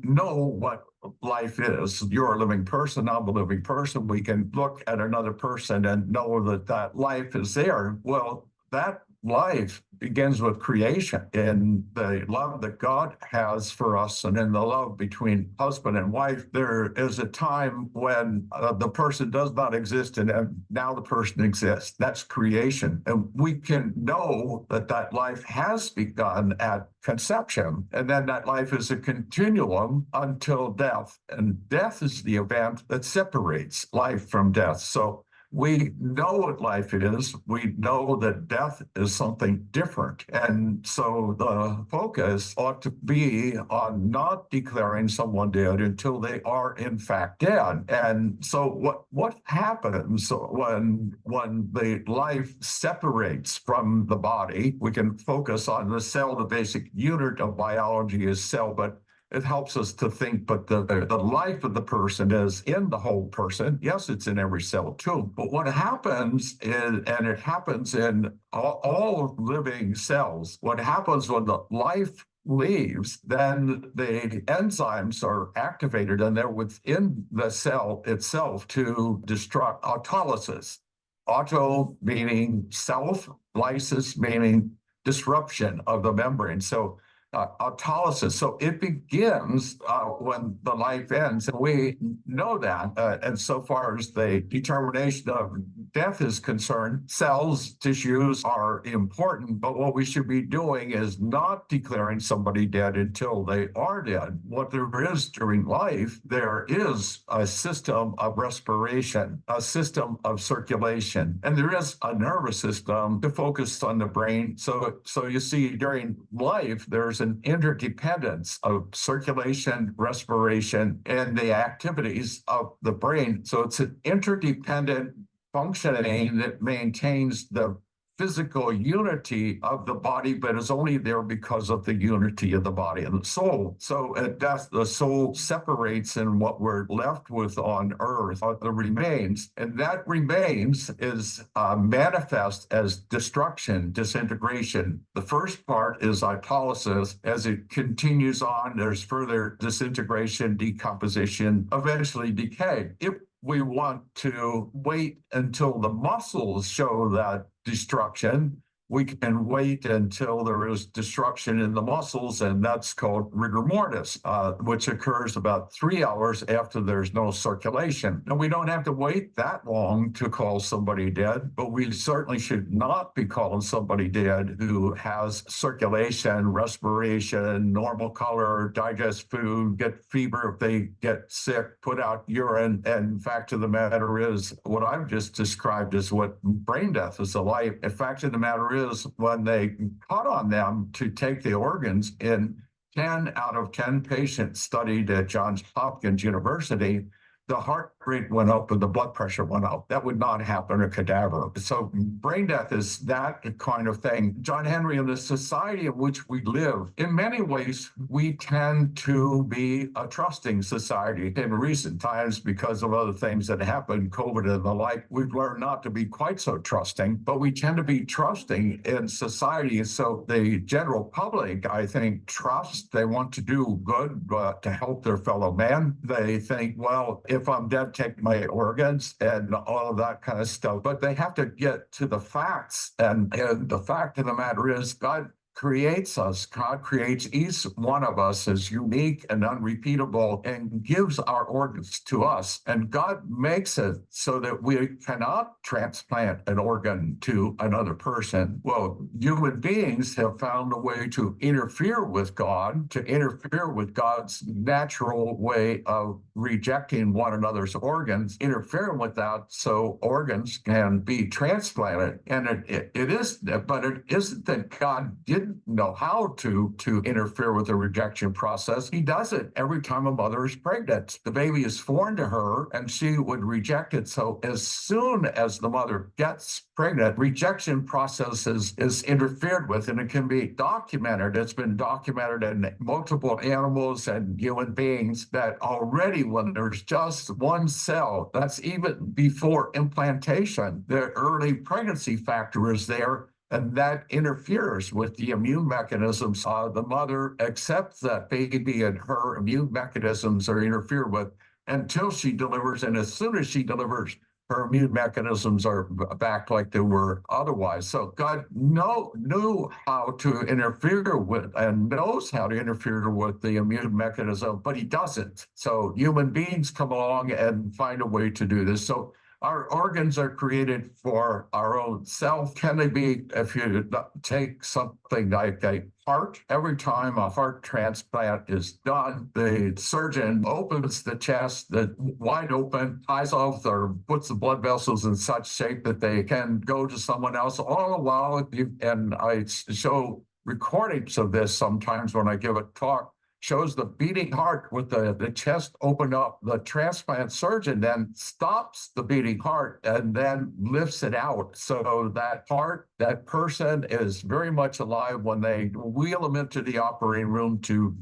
[SPEAKER 7] know what life is. You're a living person, I'm a living person. We can look at another person and know that life is there. Well, that life begins with creation and the love that God has for us, and in the love between husband and wife. There is a time when the person does not exist and now the person exists. That's creation. And we can know that life has begun at conception, and then that life is a continuum until death. And death is the event that separates life from death. So we know what life is. We know that death is something different. And so the focus ought to be on not declaring someone dead until they are in fact dead. And so what happens when the life separates from the body? We can focus on the cell. The basic unit of biology is cell, but it helps us to think, but the life of the person is in the whole person. Yes, it's in every cell too. But what happens is, and it happens in all living cells, what happens when the life leaves, then the enzymes are activated and they're within the cell itself to destruct autolysis. Auto meaning self, lysis meaning disruption of the membrane. So autolysis. So it begins when the life ends. And we know that. And so far as the determination of death is concerned, cells, tissues are important. But what we should be doing is not declaring somebody dead until they are dead. What there is during life, there is a system of respiration, a system of circulation, and there is a nervous system to focus on the brain. So you see, during life, there's an interdependence of circulation, respiration, and the activities of the brain. So it's an interdependent functioning that maintains the physical unity of the body, but is only there because of the unity of the body and the soul. So at death, the soul separates, and what we're left with on earth are the remains. And that remains is manifest as destruction, disintegration. The first part is autolysis. As it continues on, there's further disintegration, decomposition, eventually decay. If we want to wait until the muscles show that destruction, we can wait until there is destruction in the muscles, and that's called rigor mortis, which occurs about 3 hours after there's no circulation. And we don't have to wait that long to call somebody dead, but we certainly should not be calling somebody dead who has circulation, respiration, normal color, digest food, get fever if they get sick, put out urine. And fact of the matter is, what I've just described is what brain death is like. The fact of the matter is, when they cut on them to take the organs, in 10 out of 10 patients studied at Johns Hopkins University, the heart rate went up and the blood pressure went up. That would not happen in a cadaver. So brain death is that kind of thing. John Henry, in the society in which we live, in many ways, we tend to be a trusting society. In recent times, because of other things that happened, COVID and the like, we've learned not to be quite so trusting, but we tend to be trusting in society. So the general public, I think, trust. They want to do good to help their fellow man. They think, well, if I'm dead, take my organs and all of that kind of stuff. But they have to get to the facts. And the fact of the matter is God creates us. God creates each one of us as unique and unrepeatable and gives our organs to us. And God makes it so that we cannot transplant an organ to another person. Well, human beings have found a way to interfere with God, to interfere with God's natural way of rejecting one another's organs, interfering with that so organs can be transplanted. And it is, but it isn't that God didn't know how to interfere with the rejection process. He does it every time a mother is pregnant. The baby is foreign to her and she would reject it. So as soon as the mother gets pregnant, rejection process is interfered with, and it can be documented. It's been documented in multiple animals and human beings that already when there's just one cell, that's even before implantation, the early pregnancy factor is there. And that interferes with the immune mechanisms. The mother accepts that baby and her immune mechanisms are interfered with until she delivers. And as soon as she delivers, her immune mechanisms are back like they were otherwise. So God knew how to interfere with and knows how to interfere with the immune mechanism, but he doesn't. So human beings come along and find a way to do this. So our organs are created for our own self. Can they be, if you take something like a heart, every time a heart transplant is done, the surgeon opens the chest wide open, ties off or puts the blood vessels in such shape that they can go to someone else. All the while, and I show recordings of this sometimes when I give a talk, shows the beating heart with the chest opened up. The transplant surgeon then stops the beating heart and then lifts it out. So that heart, that person is very much alive when they wheel them into the operating room to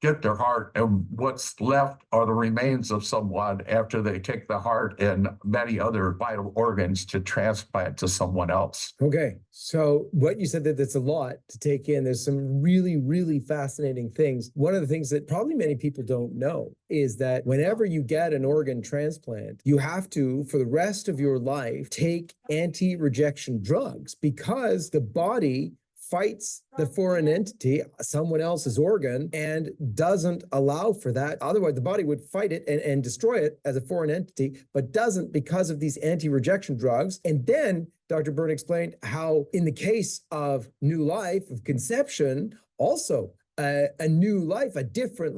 [SPEAKER 7] get their heart. And what's left are the remains of someone after they take the heart and many other vital organs to transplant to someone else.
[SPEAKER 9] Okay, so what you said that's a lot to take in. There's some really, really fascinating things. One of the things that probably many people don't know is that whenever you get an organ transplant, you have to, for the rest of your life, take anti-rejection drugs because the body fights the foreign entity, someone else's organ, and doesn't allow for that. Otherwise, the body would fight it and destroy it as a foreign entity, but doesn't because of these anti-rejection drugs. And then Dr. Byrne explained how in the case of new life, of conception, also a new life, a different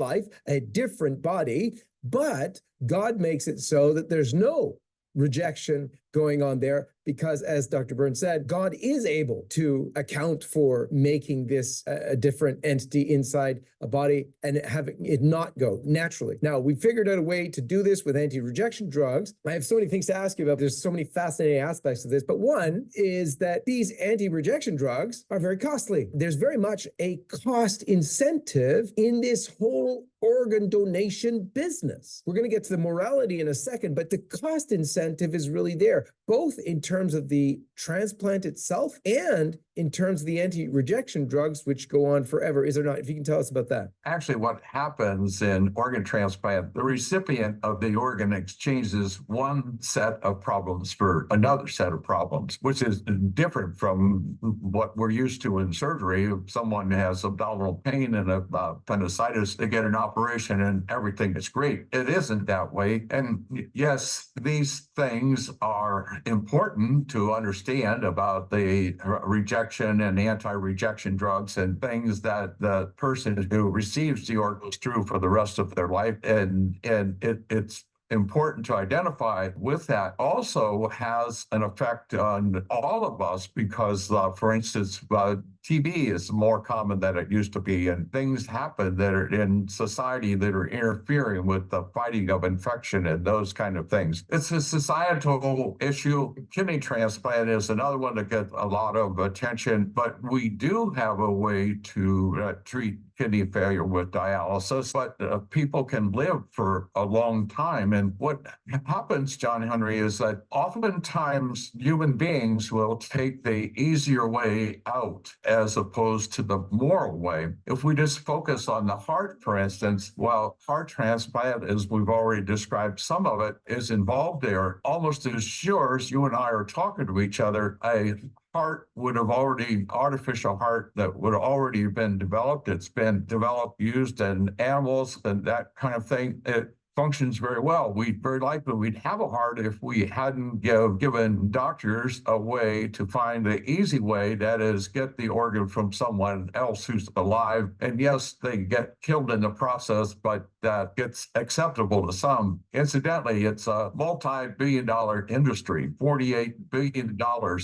[SPEAKER 9] body, but God makes it so that there's no rejection going on there because, as Dr. Byrne said, God is able to account for making this a different entity inside a body and having it not go naturally. Now, we figured out a way to do this with anti-rejection drugs. I have so many things to ask you about. There's so many fascinating aspects of this, but one is that these anti-rejection drugs are very costly. There's very much a cost incentive in this whole organ donation business. We're going to get to the morality in a second, but the cost incentive is really there, both in terms of the transplant itself and in terms of the anti-rejection drugs, which go on forever. Is there not? If you can tell us about that.
[SPEAKER 7] Actually, what happens in organ transplant, the recipient of the organ exchanges one set of problems for another set of problems, which is different from what we're used to in surgery. If someone has abdominal pain and appendicitis, they get an operation and everything is great. It isn't that way. And yes, these things are important to understand about the rejection and anti-rejection drugs and things that the person who receives the organ goes through for the rest of their life. And it's important to identify with that also has an effect on all of us because, for instance, TB is more common than it used to be, and things happen that are in society that are interfering with the fighting of infection and those kind of things. It's a societal issue. Kidney transplant is another one that gets a lot of attention, but we do have a way to treat kidney failure with dialysis, but people can live for a long time. And what happens, John Henry, is that oftentimes human beings will take the easier way out as opposed to the moral way. If we just focus on the heart, for instance, well, heart transplant, as we've already described, some of it is involved there. Almost as sure as you and I are talking to each other, a heart would have already, artificial heart that would have already been developed. It's been developed, used in animals and that kind of thing. It functions very well. Very likely we'd have a heart if we hadn't given doctors a way to find the easy way, that is, get the organ from someone else who's alive. And yes, they get killed in the process, but that gets acceptable to some. Incidentally, it's a multi-billion-dollar industry. $48 billion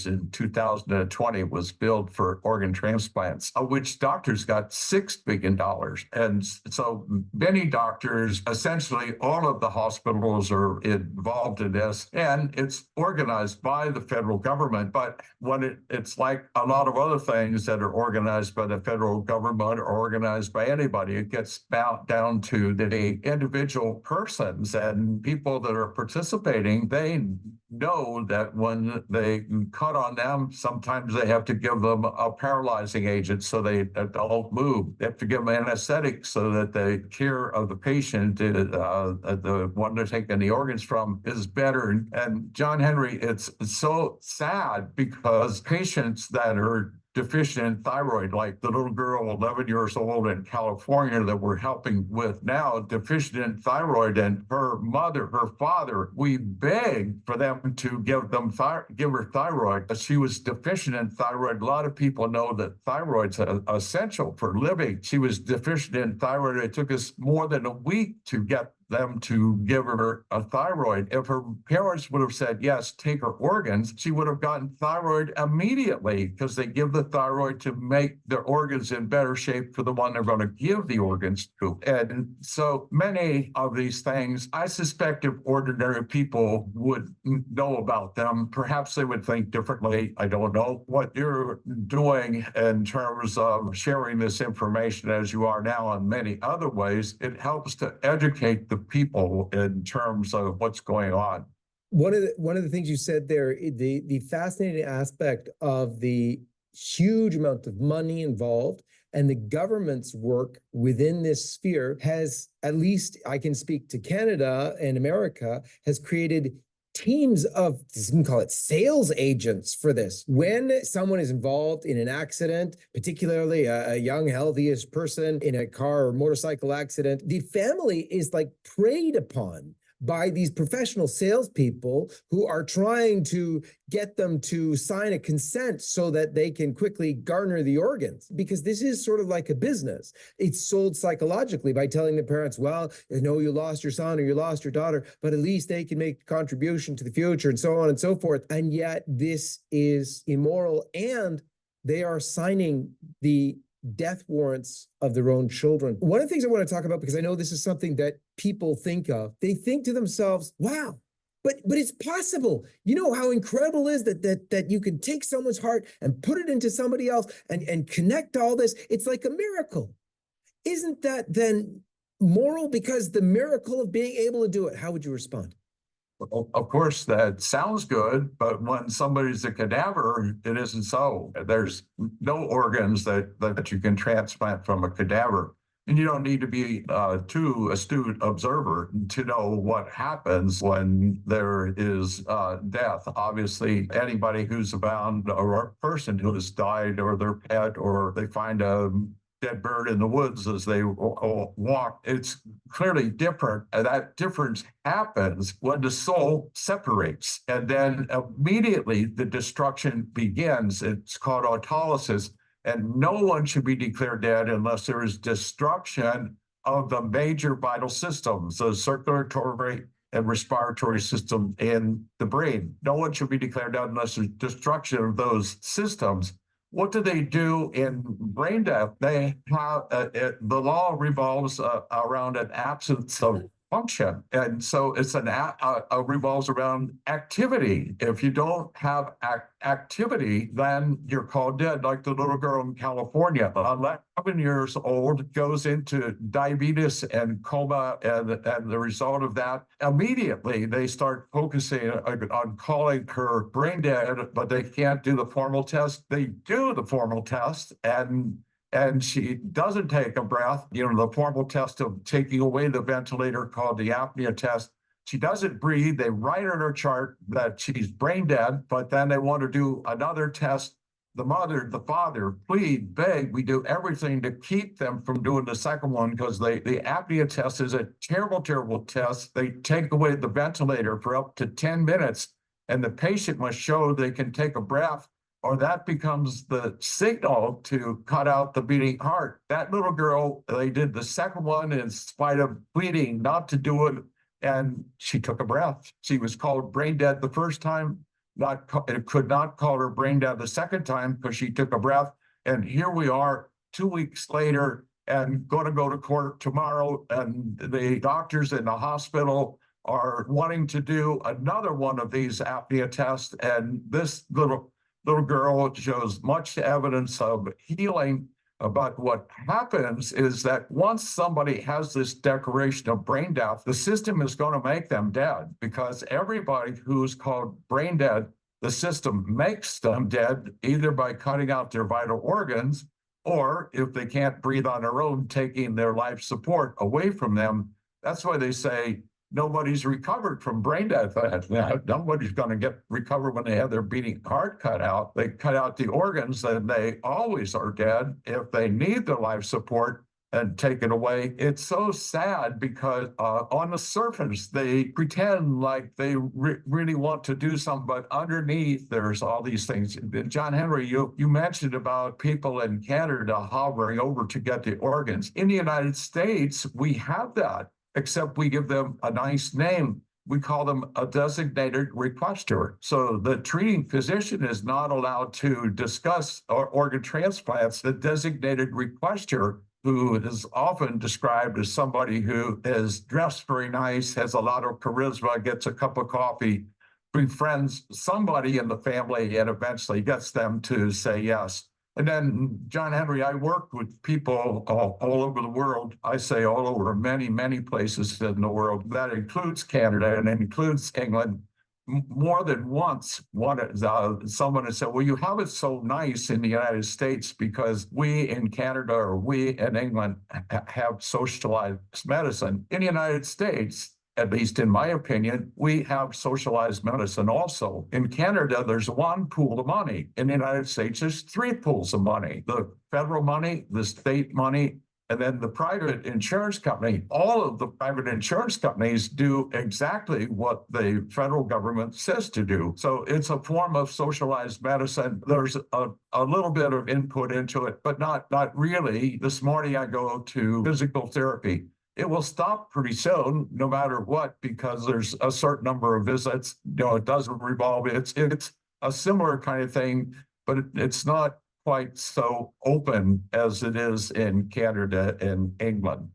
[SPEAKER 7] in 2020 was billed for organ transplants, of which doctors got $6 billion. And so many doctors, essentially all of the hospitals, are involved in this, and it's organized by the federal government. But when it's like a lot of other things that are organized by the federal government or organized by anybody, it gets down to the individual persons and people that are participating. They know that when they cut on them, sometimes they have to give them a paralyzing agent so they don't move. They have to give them anesthetics so that the care of the patient, the one they're taking the organs from, is better. And John Henry, it's so sad because patients that are deficient in thyroid, like the little girl 11 years old in California that we're helping with now, deficient in thyroid, and her mother, her father, we begged for them to give her thyroid. She was deficient in thyroid. A lot of people know that thyroid's essential for living. She was deficient in thyroid. It took us more than a week to get them to give her a thyroid. If her parents would have said, yes, take her organs, she would have gotten thyroid immediately, because they give the thyroid to make their organs in better shape for the one they're going to give the organs to. And so many of these things, I suspect if ordinary people would know about them, perhaps they would think differently. I don't know. What you're doing in terms of sharing this information as you are now in many other ways, it helps to educate the people in terms of what's going on.
[SPEAKER 9] One of the things you said there, the fascinating aspect of the huge amount of money involved and the government's work within this sphere has, at least I can speak to Canada and America, has created teams of, you can call it sales agents for this. When someone is involved in an accident, particularly a young, healthiest person in a car or motorcycle accident, the family is like preyed upon by these professional salespeople who are trying to get them to sign a consent so that they can quickly garner the organs. Because this is sort of like a business. It's sold psychologically by telling the parents, well, you know, you lost your son or you lost your daughter, but at least they can make a contribution to the future, and so on and so forth. And yet this is immoral, and they are signing the death warrants of their own children. One of the things I want to talk about, because I know this is something that people think of, they think to themselves, wow, but it's possible. You know how incredible is that you can take someone's heart and put it into somebody else and connect all this. It's like a miracle. Isn't that then moral because the miracle of being able to do it? How would you respond?
[SPEAKER 7] Well, of course, that sounds good, but when somebody's a cadaver, it isn't so. There's no organs that you can transplant from a cadaver. And you don't need to be a too astute observer to know what happens when there is death. Obviously, anybody who's found a person who has died, or their pet, or they find a dead bird in the woods as they walk, it's clearly different. And that difference happens when the soul separates. And then immediately the destruction begins. It's called autolysis. And no one should be declared dead unless there is destruction of the major vital systems, the circulatory and respiratory system in the brain. No one should be declared dead unless there's destruction of those systems. What do they do in brain death? They have the law revolves around an absence of function. And so it's revolves around activity. If you don't have activity, then you're called dead, like the little girl in California, 11 years old, goes into diabetes and coma, and the result of that, immediately they start focusing on calling her brain dead, but they can't do the formal test. They do the formal test, and she doesn't take a breath, the formal test of taking away the ventilator called the apnea test. She doesn't breathe. They write on her chart that she's brain dead, but then they want to do another test. The mother, the father plead, beg. We do everything to keep them from doing the second one because the apnea test is a terrible, terrible test. They take away the ventilator for up to 10 minutes, and the patient must show they can take a breath, or that becomes the signal to cut out the beating heart. That little girl, they did the second one in spite of pleading not to do it, and she took a breath. She was called brain dead the first time, it could not call her brain dead the second time because she took a breath. And here we are 2 weeks later and going to go to court tomorrow, and the doctors in the hospital are wanting to do another one of these apnea tests, and this little girl shows much evidence of healing. But what happens is that once somebody has this declaration of brain death, the system is going to make them dead, because everybody who's called brain dead, the system makes them dead either by cutting out their vital organs, or if they can't breathe on their own, taking their life support away from them. That's why they say nobody's recovered from brain death. Nobody's going to recover when they have their beating heart cut out. They cut out the organs, then they always are dead if they need the life support and take it away. It's so sad because on the surface, they pretend like they really want to do something, but underneath there's all these things. John Henry, you mentioned about people in Canada hovering over to get the organs. In the United States, we have that, except we give them a nice name. We call them a designated requester. So the treating physician is not allowed to discuss organ transplants. The designated requester, who is often described as somebody who is dressed very nice, has a lot of charisma, gets a cup of coffee, befriends somebody in the family, and eventually gets them to say yes. And then, John Henry, I work with people all over the world. I say all over, many, many places in the world. That includes Canada and it includes England. More than once, someone has said, well, you have it so nice in the United States because we in Canada or we in England have socialized medicine. In the United States, at least in my opinion, we have socialized medicine also. In Canada, there's one pool of money. In the United States, there's three pools of money: the federal money, the state money, and then the private insurance company. All of the private insurance companies do exactly what the federal government says to do. So it's a form of socialized medicine. There's a little bit of input into it, but not really. This morning I go to physical therapy. It will stop pretty soon, no matter what, because there's a certain number of visits. It doesn't revolve. It's a similar kind of thing, but it's not quite so open as it is in Canada and England.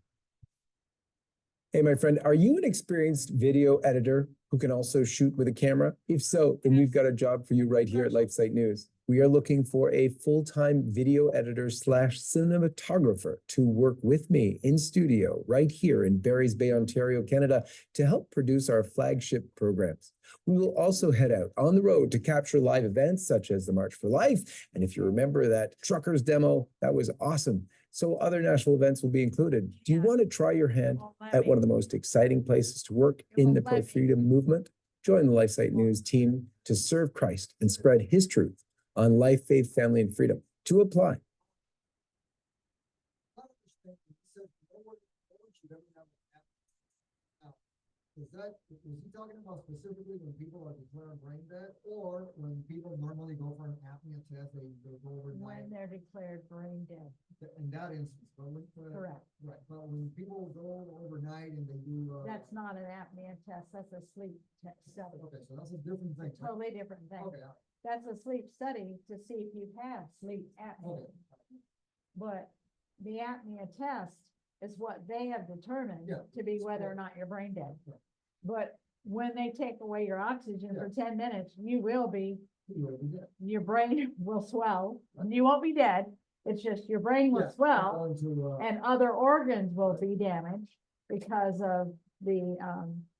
[SPEAKER 9] Hey, my friend, are you an experienced video editor who can also shoot with a camera? If so, then we've got a job for you right here at LifeSite News. We are looking for a full-time video editor / cinematographer to work with me in studio right here in Barry's Bay, Ontario, Canada, to help produce our flagship programs. We will also head out on the road to capture live events such as the March for Life. And if you remember that truckers demo, that was awesome. So other national events will be included. Do you want to try your hand at one of the most exciting places to work in the pro-freedom movement? Join the LifeSite News team to serve Christ and spread his truth on life, faith, family, and freedom. To apply.
[SPEAKER 8] Was he talking about specifically when people are declared brain dead, or when people normally go for an apnea test, they go overnight?
[SPEAKER 1] When they're declared brain dead.
[SPEAKER 8] In that instance, but when,
[SPEAKER 1] Correct.
[SPEAKER 8] right, but when people go overnight and they do,
[SPEAKER 1] That's not an apnea test, that's a sleep study.
[SPEAKER 8] okay, so that's a different thing. right?
[SPEAKER 1] Totally different thing.
[SPEAKER 8] Okay,
[SPEAKER 1] That's a sleep study to see if you have sleep apnea.
[SPEAKER 8] okay.
[SPEAKER 1] But the apnea test is what they have determined
[SPEAKER 8] Yeah.
[SPEAKER 1] to be whether or not you're brain dead. But when they take away your oxygen for 10 minutes, you will be,
[SPEAKER 8] You will be dead.
[SPEAKER 1] your brain will swell. And you won't be dead. It's just your brain will
[SPEAKER 8] Yeah,
[SPEAKER 1] swell
[SPEAKER 8] going to,
[SPEAKER 1] and other organs will be damaged because of the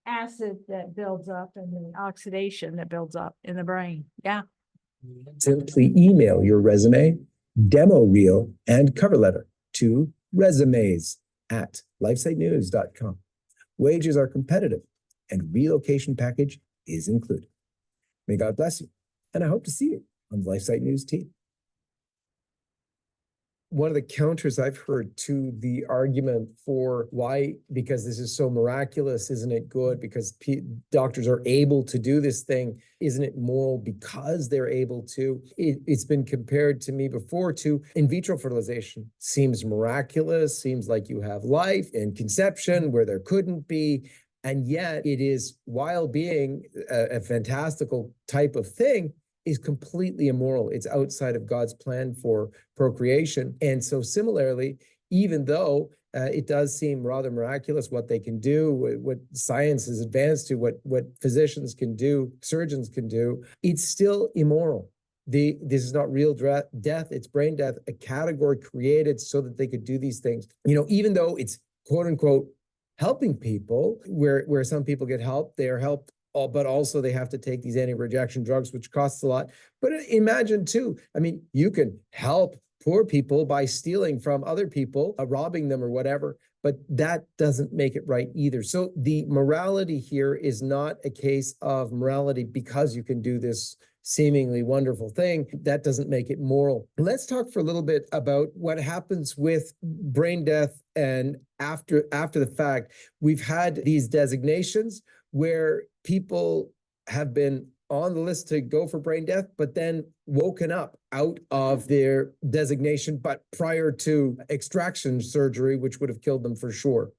[SPEAKER 1] acid that builds up and the oxidation that builds up in the brain. Yeah.
[SPEAKER 9] Simply email your resume, demo reel, and cover letter to resumes@lifesitenews.com. Wages are competitive and relocation package is included. May God bless you, and I hope to see you on the LifeSite News team. One of the counters I've heard to the argument for why, because this is so miraculous, isn't it good? Because doctors are able to do this thing, isn't it moral because they're able to? It's been compared to me before to in vitro fertilization. Seems miraculous, seems like you have life in conception where there couldn't be. And yet it is, while being a fantastical type of thing, is completely immoral. It's outside of God's plan for procreation. And so similarly, even though it does seem rather miraculous what they can do, what science is advanced to, what physicians can do, surgeons can do, it's still immoral. This is not real death, it's brain death, a category created so that they could do these things. You know, even though it's quote unquote helping people, where some people get help, they are helped, but also they have to take these anti-rejection drugs, which costs a lot. But imagine too, I mean, you can help poor people by stealing from other people, robbing them or whatever, but that doesn't make it right either. So the morality here is not a case of morality because you can do this seemingly wonderful thing. That doesn't make it moral. Let's talk for a little bit about what happens with brain death and after the fact. We've had these designations where people have been on the list to go for brain death, but then woken up out of their designation, but prior to extraction surgery, which would have killed them for sure.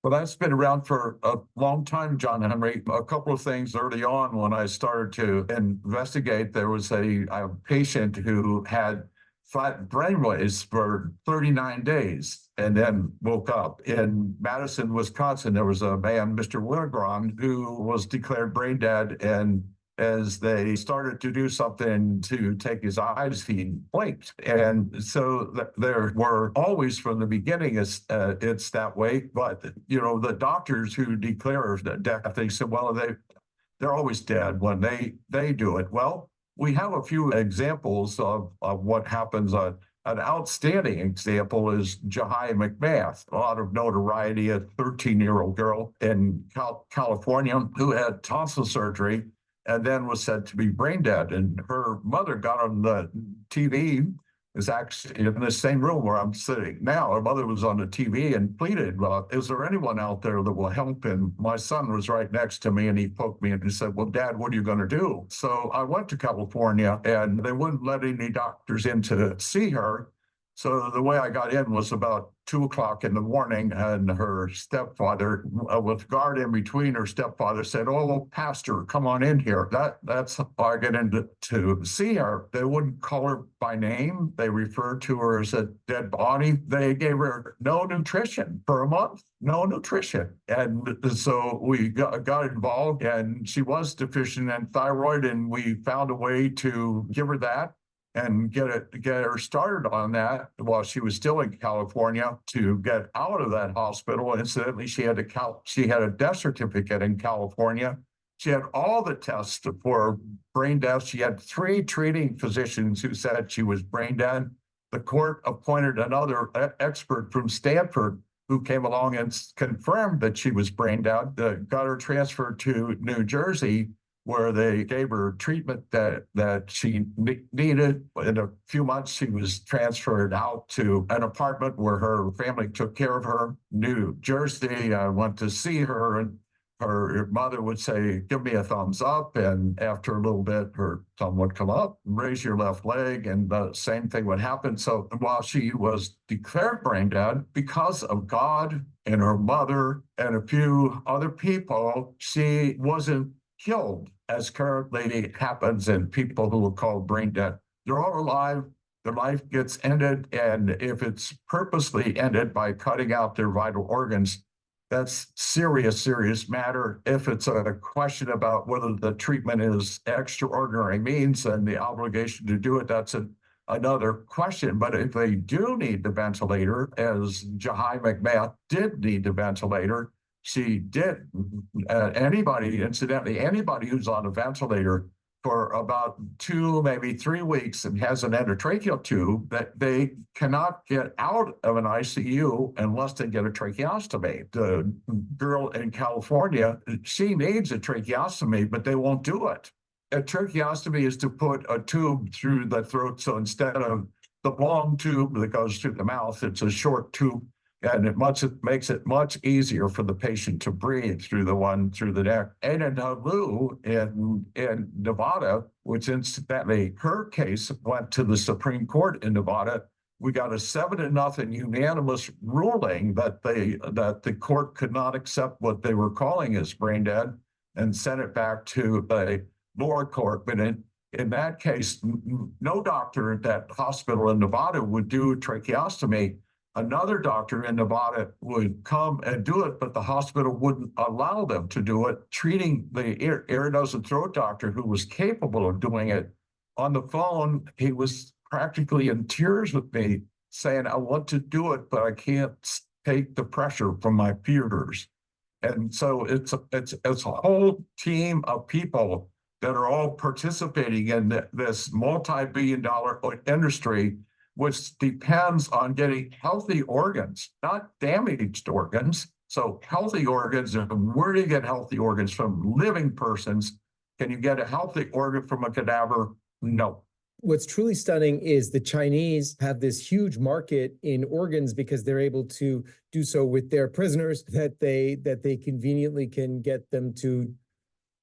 [SPEAKER 7] Well, that's been around for a long time, John Henry. A couple of things early on when I started to investigate, there was a patient who had flat brainwaves for 39 days and then woke up. In Madison, Wisconsin, there was a man, Mr. Wintergron, who was declared brain dead, and as they started to do something to take his eyes, he blinked. And so there were always from the beginning, it's that way. But, you know, the doctors who declare death, they said, well, they're always dead when they do it. Well, we have a few examples of what happens. An outstanding example is Jahai McMath, a lot of notoriety, a 13-year-old girl in California who had tonsil surgery and then was said to be brain dead. And her mother got on the TV, is actually in the same room where I'm sitting now. Her mother was on the TV and pleaded, well, is there anyone out there that will help? And my son was right next to me and he poked me and he said, well, Dad, what are you going to do? So I went to California and they wouldn't let any doctors in to see her. So the way I got in was about 2 o'clock in the morning, and her stepfather, with guard in between, her stepfather said, oh, well, Pastor, come on in here. That's how I get in to see her. They wouldn't call her by name. They referred to her as a dead body. They gave her no nutrition for a month, no nutrition. And so we got involved, and she was deficient in thyroid, and we found a way to give her that and get her started on that while she was still in California to get out of that hospital. Incidentally, she had a death certificate in California. She had all the tests for brain death. She had 3 treating physicians who said she was brain dead. The court appointed another expert from Stanford who came along and confirmed that she was brain dead, got her transferred to New Jersey, where they gave her treatment that she needed. In a few months, she was transferred out to an apartment where her family took care of her. New Jersey, I went to see her, and her mother would say, give me a thumbs up. And after a little bit, her thumb would come up, raise your left leg, and the same thing would happen. So while she was declared brain dead, because of God and her mother and a few other people, she wasn't killed, as currently happens in people who are called brain dead. They're all alive. their life gets ended. And if it's purposely ended by cutting out their vital organs, that's serious matter. If it's a question about whether the treatment is extraordinary means and the obligation to do it, that's another question. But if they do need the ventilator, as Jahai McMath did need the ventilator, she did. Incidentally, anybody who's on a ventilator for about 2, maybe 3 weeks and has an endotracheal tube, that they cannot get out of an ICU unless they get a tracheostomy. The girl in California, she needs a tracheostomy, but they won't do it. A tracheostomy is to put a tube through the throat. So instead of the long tube that goes through the mouth, it's a short tube. And it makes it much easier for the patient to breathe through the one through the neck. Anna Nalu in Nevada, which incidentally, her case went to the Supreme Court in Nevada. We got a 7-0 unanimous ruling that the court could not accept what they were calling as brain dead and sent it back to the lower court. But in that case, no doctor at that hospital in Nevada would do a tracheostomy. Another doctor in Nevada would come and do it, but the hospital wouldn't allow them to do it. Treating the ear, nose, and throat doctor who was capable of doing it on the phone, he was practically in tears with me, saying, "I want to do it, but I can't take the pressure from my peers." And so it's a whole team of people that are all participating in this multi-billion-dollar industry, which depends on getting healthy organs, not damaged organs. So healthy organs, and where do you get healthy organs from? Living persons. Can you get a healthy organ from a cadaver? No.
[SPEAKER 9] What's truly stunning is the Chinese have this huge market in organs because they're able to do so with their prisoners, that they conveniently can get them to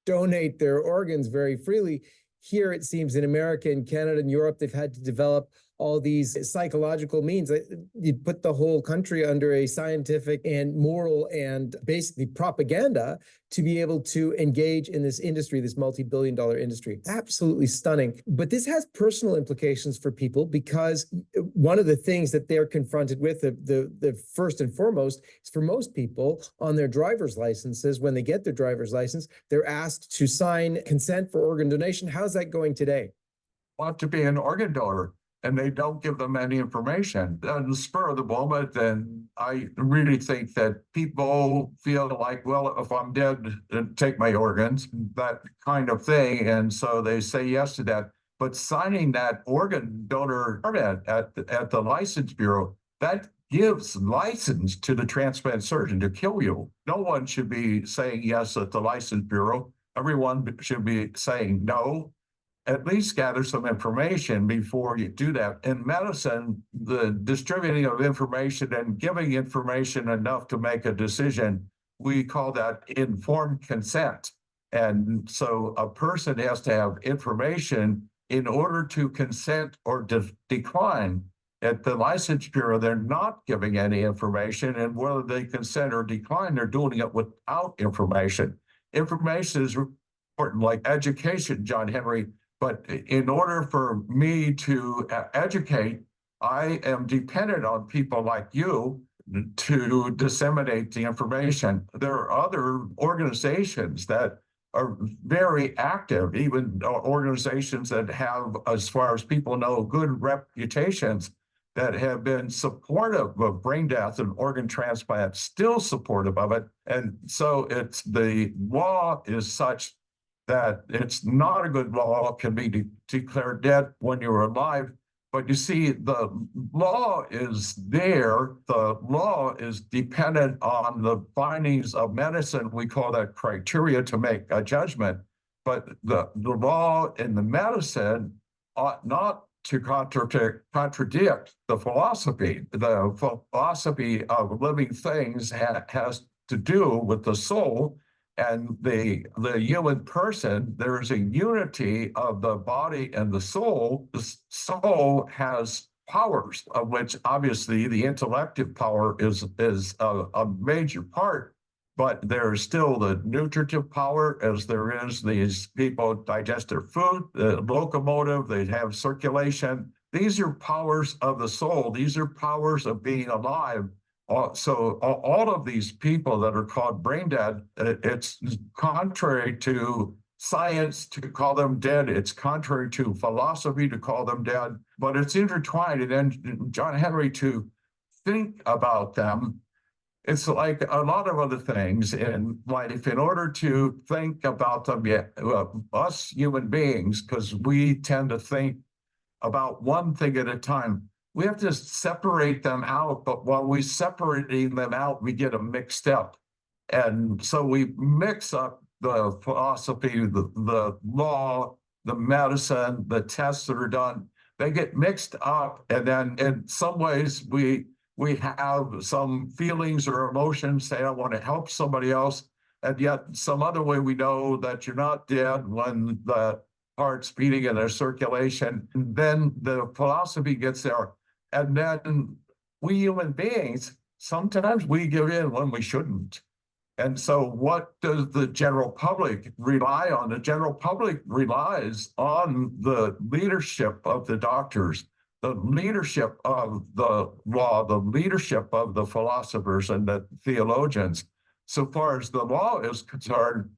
[SPEAKER 9] donate their organs very freely. Here, it seems in America and Canada and Europe, they've had to develop all these psychological means. You put the whole country under a scientific and moral and basically propaganda to be able to engage in this industry, this multi-billion-dollar industry. Absolutely stunning. But this has personal implications for people, because one of the things that they're confronted with, the first and foremost, is for most people on their driver's licenses, when they get their driver's license, they're asked to sign consent for organ donation. How's that going today?
[SPEAKER 7] Want to be an organ donor, and they don't give them any information. On the spur of the moment, then I really think that people feel like, well, if I'm dead, take my organs, that kind of thing. And so they say yes to that. But signing that organ donor permit at the license bureau, that gives license to the transplant surgeon to kill you. No one should be saying yes at the license bureau. Everyone should be saying no. At least gather some information before you do that. In medicine, the distributing of information and giving information enough to make a decision, we call that informed consent. And so a person has to have information in order to consent or decline. At the license bureau, they're not giving any information, and whether they consent or decline, they're doing it without information. Information is important, like education, John Henry. But in order for me to educate, I am dependent on people like you to disseminate the information. There are other organizations that are very active, even organizations that have, as far as people know, good reputations, that have been supportive of brain death and organ transplant, still supportive of it. And so it's the law is such that it's not a good law, can be declared dead when you're alive. But you see, the law is there. The law is dependent on the findings of medicine. We call that criteria to make a judgment. But the law in the medicine ought not to contradict the philosophy. The philosophy of living things has to do with the soul and the human person. There is a unity of the body and the soul. The soul has powers, of which obviously the intellective power is a major part, but there's still the nutritive power, as there is these people digest their food, the locomotive, they have circulation. These are powers of the soul. These are powers of being alive. So all of these people that are called brain dead, it's contrary to science to call them dead. It's contrary to philosophy to call them dead, but it's intertwined. And then John Henry, to think about them, it's like a lot of other things in life. In order to think about them, us human beings, because we tend to think about one thing at a time, we have to separate them out. But while we separating them out, we get them mixed up. And so we mix up the philosophy, the law, the medicine, the tests that are done. They get mixed up. And then in some ways we have some feelings or emotions, say, I want to help somebody else. And yet some other way we know that you're not dead when the heart's beating in their circulation. And then the philosophy gets there. And then we human beings, sometimes we give in when we shouldn't. And so what does the general public rely on? The general public relies on the leadership of the doctors, the leadership of the law, the leadership of the philosophers and the theologians. So far as the law is concerned,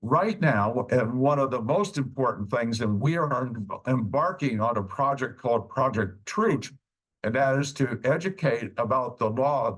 [SPEAKER 7] right now, and one of the most important things, and we are embarking on a project called Project Truth, and that is to educate about the law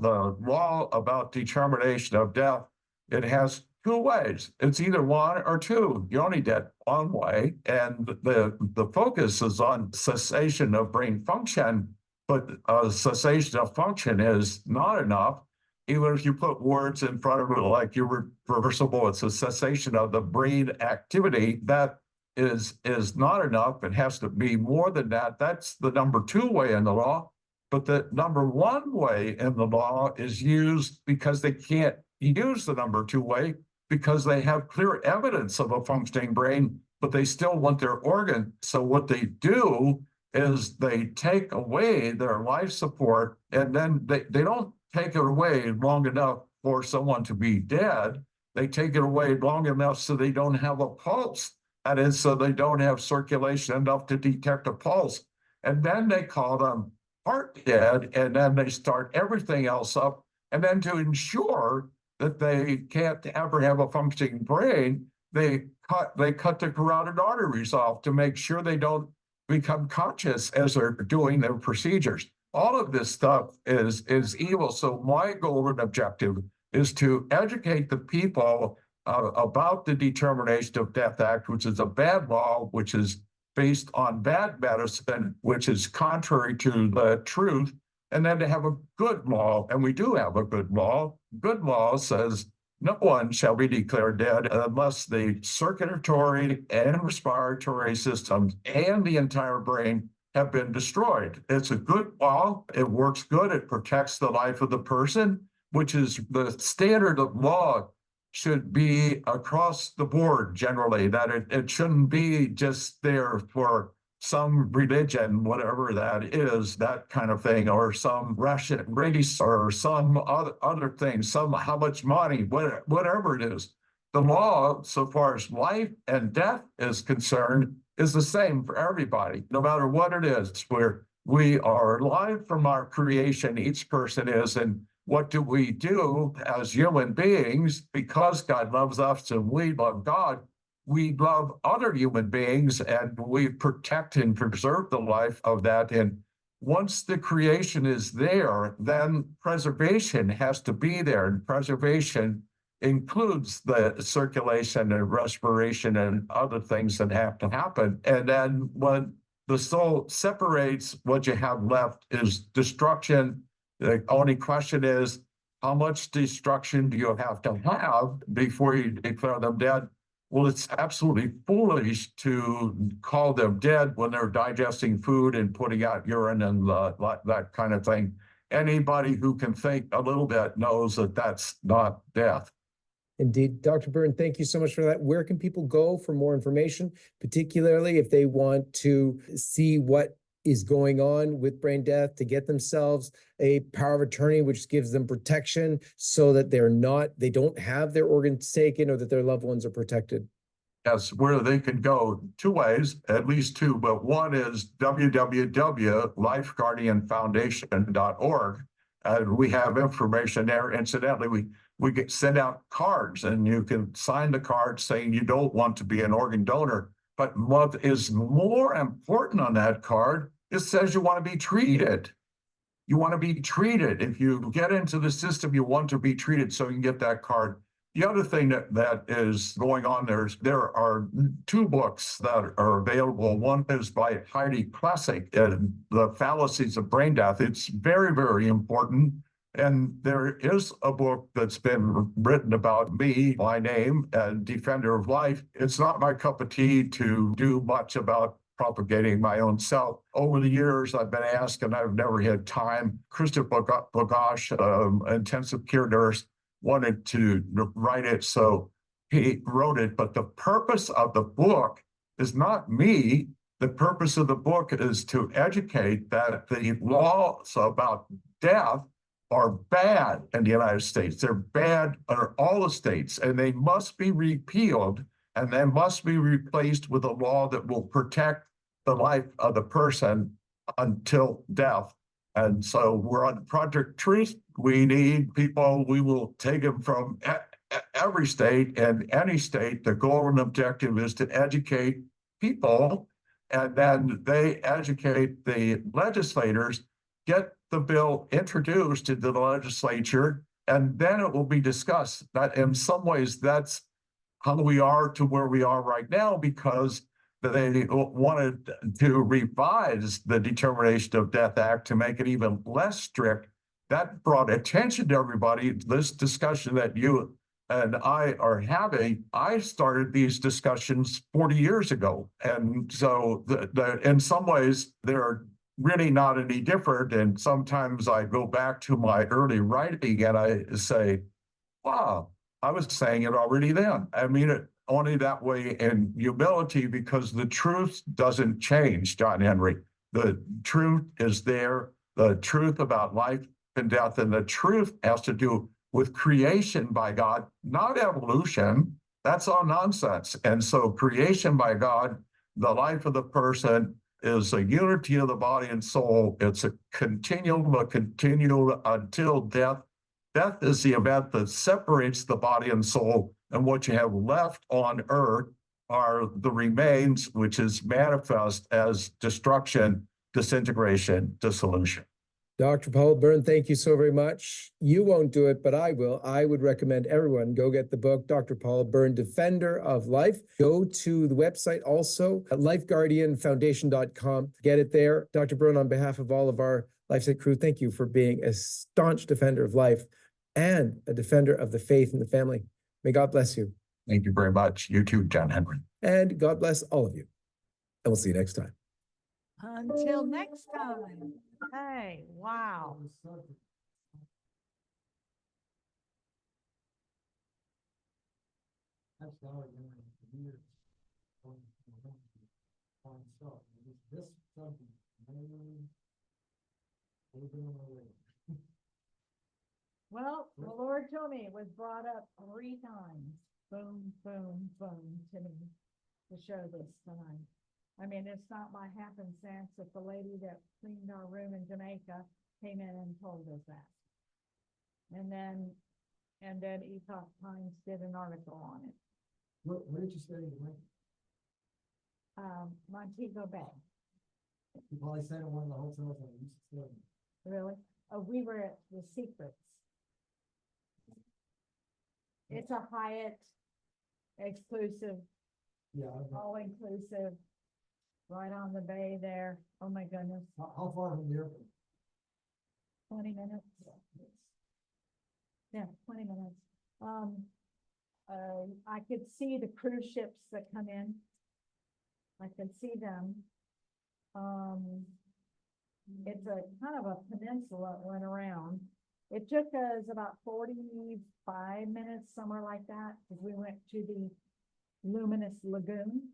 [SPEAKER 7] about determination of death. It has two ways. It's either one or two. You're only dead one way. And the focus is on cessation of brain function, but cessation of function is not enough. Even if you put words in front of it like irreversible, it's a cessation of the brain activity. That is not enough. It has to be more than that. That's the number two way in the law. But the number one way in the law is used because they can't use the number two way because they have clear evidence of a functioning brain, but they still want their organ. So what they do is they take away their life support, and then they don't take it away long enough for someone to be dead. They take it away long enough so they don't have a pulse. That is, so they don't have circulation enough to detect a pulse. And then they call them heart dead, and then they start everything else up. And then to ensure that they can't ever have a functioning brain, they cut the carotid arteries off to make sure they don't become conscious as they're doing their procedures. All of this stuff is evil. So my goal and objective is to educate the people about the Determination of Death Act, which is a bad law, which is based on bad medicine, which is contrary to the truth, and then to have a good law. And we do have a good law. Good law says no one shall be declared dead unless the circulatory and respiratory systems and the entire brain have been destroyed. It's a good law. It works good. It protects the life of the person, which is the standard of law should be across the board generally, that it shouldn't be just there for some religion, whatever that is, that kind of thing, or some Russian race or some other thing, how much money, whatever it is. The law, so far as life and death is concerned, is the same for everybody, no matter what it is. We are alive from our creation, each person is, and what do we do as human beings? Because God loves us and we love God, we love other human beings and we protect and preserve the life of that. And once the creation is there, then preservation has to be there. And preservation includes the circulation and respiration and other things that have to happen. And then when the soul separates, what you have left is destruction. The only question is, how much destruction do you have to have before you declare them dead? Well, it's absolutely foolish to call them dead when they're digesting food and putting out urine and that kind of thing. Anybody who can think a little bit knows that that's not death.
[SPEAKER 9] Indeed. Dr. Byrne, thank you so much for that. Where can people go for more information, particularly if they want to see what is going on with brain death, to get themselves a power of attorney, which gives them protection so that they don't have their organs taken or that their loved ones are protected?
[SPEAKER 7] as where they can go two ways, at least two, but one is www.lifeguardianfoundation.org. And we have information there. Incidentally, we get send out cards and you can sign the card saying you don't want to be an organ donor. But what is more important on that card, it says you want to be treated. You want to be treated. If you get into the system, you want to be treated so you can get that card. The other thing that is going on there are two books that are available. One is by Heidi Classic, The Fallacies of Brain Death. It's very, very important. And there is a book that's been written about me, my name, and Defender of Life. It's not my cup of tea to do much about propagating my own self. Over the years, I've been asked, and I've never had time. Christopher Bogosh, intensive care nurse, wanted to write it, so he wrote it. But the purpose of the book is not me. The purpose of the book is to educate that the laws about death are bad in the United States. They're bad in all the states, and they must be repealed, and they must be replaced with a law that will protect the life of the person until death. And so we're on Project Truth. We need people. We will take them from every state and any state. The goal and objective is to educate people, and then they educate the legislators, get the bill introduced into the legislature, and then it will be discussed. That in some ways, that's how we are to where we are right now, because they wanted to revise the Determination of Death Act to make it even less strict. That brought attention to everybody. This discussion that you and I are having, I started these discussions 40 years ago. And so in some ways, they're really not any different. And sometimes I go back to my early writing and I say, wow, I was saying it already then. I mean it only that way in humility, because the truth doesn't change, John Henry. The truth is there, the truth about life and death, and the truth has to do with creation by God, not evolution. That's all nonsense. And so creation by God, the life of the person, is a unity of the body and soul. It's a continuum until death. Death is the event that separates the body and soul, and what you have left on earth are the remains, which is manifest as destruction, disintegration, dissolution.
[SPEAKER 9] Dr. Paul Byrne, thank you so very much. You won't do it, but I will. I would recommend everyone go get the book, Dr. Paul Byrne, Defender of Life. Go to the website also at lifeguardianfoundation.com. Get it there. Dr. Byrne, on behalf of all of our LifeSite crew, thank you for being a staunch defender of life and a defender of the faith and the family. May God bless you.
[SPEAKER 7] Thank you very much. You too, John Henry.
[SPEAKER 9] And God bless all of you. And we'll see you next time.
[SPEAKER 1] Until next time. Hey, wow. Well, the Lord told me it was brought up 3 times. Boom, boom, boom to me to show this tonight. I mean, it's not by happenstance that the lady that cleaned our room in Jamaica came in and told us that. And then Epoch Times did an article on it.
[SPEAKER 8] Where did you stay in Jamaica?
[SPEAKER 1] Montego Bay.
[SPEAKER 8] You probably stayed in one of the hotels that I used to stay in.
[SPEAKER 1] Really? Oh, we were at the Secrets. It's a Hyatt exclusive,
[SPEAKER 8] Yeah.
[SPEAKER 1] all inclusive, right on the bay there. Oh my goodness,
[SPEAKER 8] How far from the airport?
[SPEAKER 1] 20 minutes. Yeah, 20 minutes. I could see the cruise ships that come in. I could see them. It's a kind of a peninsula that went around. It took us about 45 minutes, somewhere like that, because we went to the Luminous Lagoon.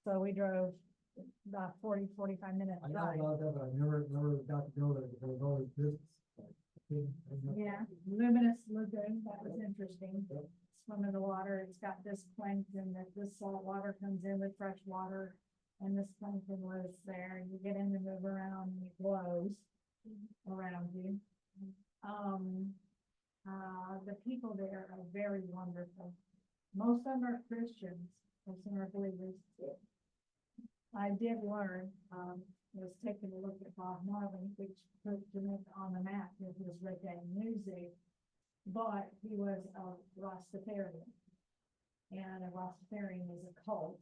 [SPEAKER 1] So we drove about 40-45 minute
[SPEAKER 8] I know
[SPEAKER 1] drive.
[SPEAKER 8] about that, but I never got to go there because there was always business.
[SPEAKER 1] Yeah, Luminous Lagoon, that was interesting. swim in the water, it's got this plankton that this salt water comes in with fresh water. And this plankton lives there, and you get in and move around, and it glows around you. The people there are very wonderful. Most of them are Christians, most of them are believers. I did learn, was taking a look at Bob Marley, which put Jamaica on the map with his reggae music, but he was a Rastafarian. And a Rastafarian is a cult.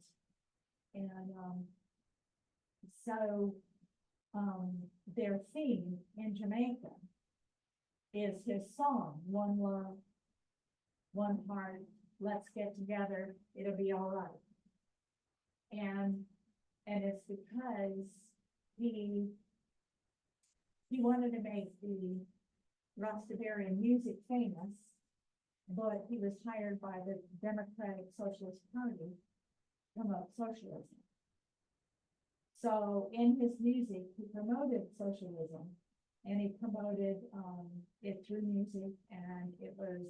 [SPEAKER 1] And, their theme in Jamaica is his song, One Love, One Heart, Let's Get Together, It'll Be All Right. And it's because he wanted to make the Rastafarian music famous, but he was hired by the Democratic Socialist Party to promote socialism. So in his music, he promoted socialism, and he promoted it through music, and it was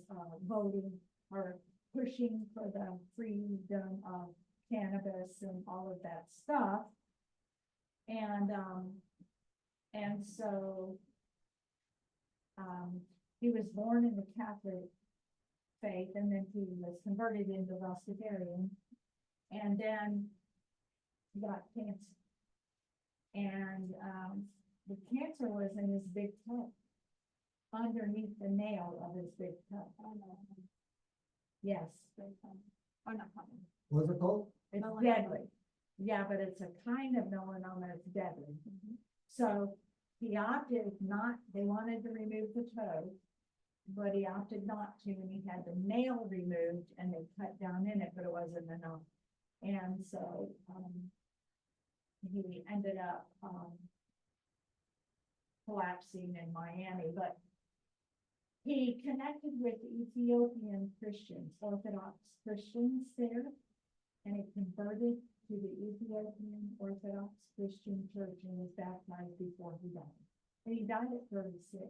[SPEAKER 1] voting or pushing for the freedom of cannabis and all of that stuff. And so he was born in the Catholic faith, and then he was converted into Rastafarian, and then he got cancer. And the cancer was in his big toe, underneath the nail of his big toe. Yes.
[SPEAKER 8] What's it called?
[SPEAKER 1] It's deadly. Yeah, but it's a kind of melanoma that's deadly. So he opted not, they wanted to remove the toe, but he opted not to, and he had the nail removed, and they cut down in it, but it wasn't enough. And so, he ended up, collapsing in Miami, but he connected with Ethiopian Christians, Orthodox Christians there, and he converted to the Ethiopian Orthodox Christian Church and was baptized before he died. And he died at 36.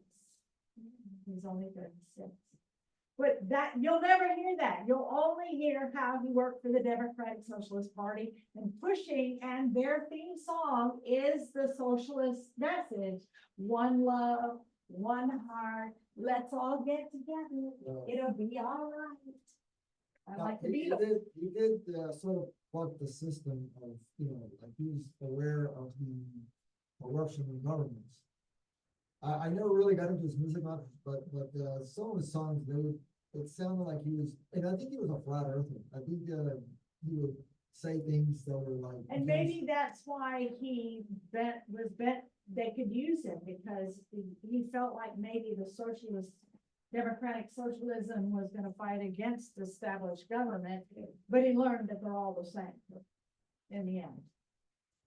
[SPEAKER 1] He was only 36. But that, you'll never hear that. You'll only hear how he worked for the Democratic Socialist Party and pushing, and their theme song is the socialist message. One love, one heart, let's all get together. It'll be all right. I like the
[SPEAKER 8] He
[SPEAKER 1] Beatles.
[SPEAKER 8] did sort of buck the system of, like he's aware of the corruption in governments. I never really got into his music much, but some of his songs, it sounded like he was, and I think he was a flat earther. I think he would say things that were like.
[SPEAKER 1] And maybe that's why they could use him, because he felt like maybe the democratic socialism was gonna fight against established government, but he learned that they're all the same in the end.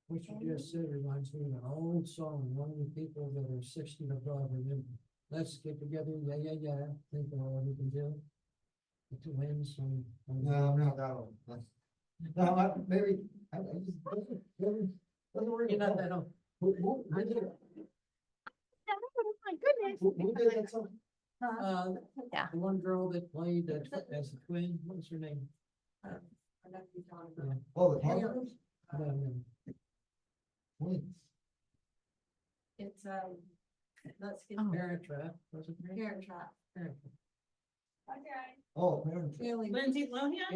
[SPEAKER 3] What you just said reminds me of an old song, one of the people that are 60 and above, remember, let's get together, yeah, think of all we can do. The two ends on.
[SPEAKER 8] No, not that one. No, maybe, I just, doesn't worry.
[SPEAKER 3] You're not that old.
[SPEAKER 8] Who did it?
[SPEAKER 1] My goodness.
[SPEAKER 8] Who did that song?
[SPEAKER 1] Yeah.
[SPEAKER 3] The one girl that played as a twin, what's her name?
[SPEAKER 8] Oh, the Conquerors?
[SPEAKER 3] No.
[SPEAKER 8] Twins.
[SPEAKER 6] It's, let's get
[SPEAKER 1] Oh.
[SPEAKER 3] Parent Trap, was it?
[SPEAKER 6] Parent Trap.
[SPEAKER 3] Parent
[SPEAKER 8] Oh, Parent Trap.
[SPEAKER 6] Lindsay Lohan?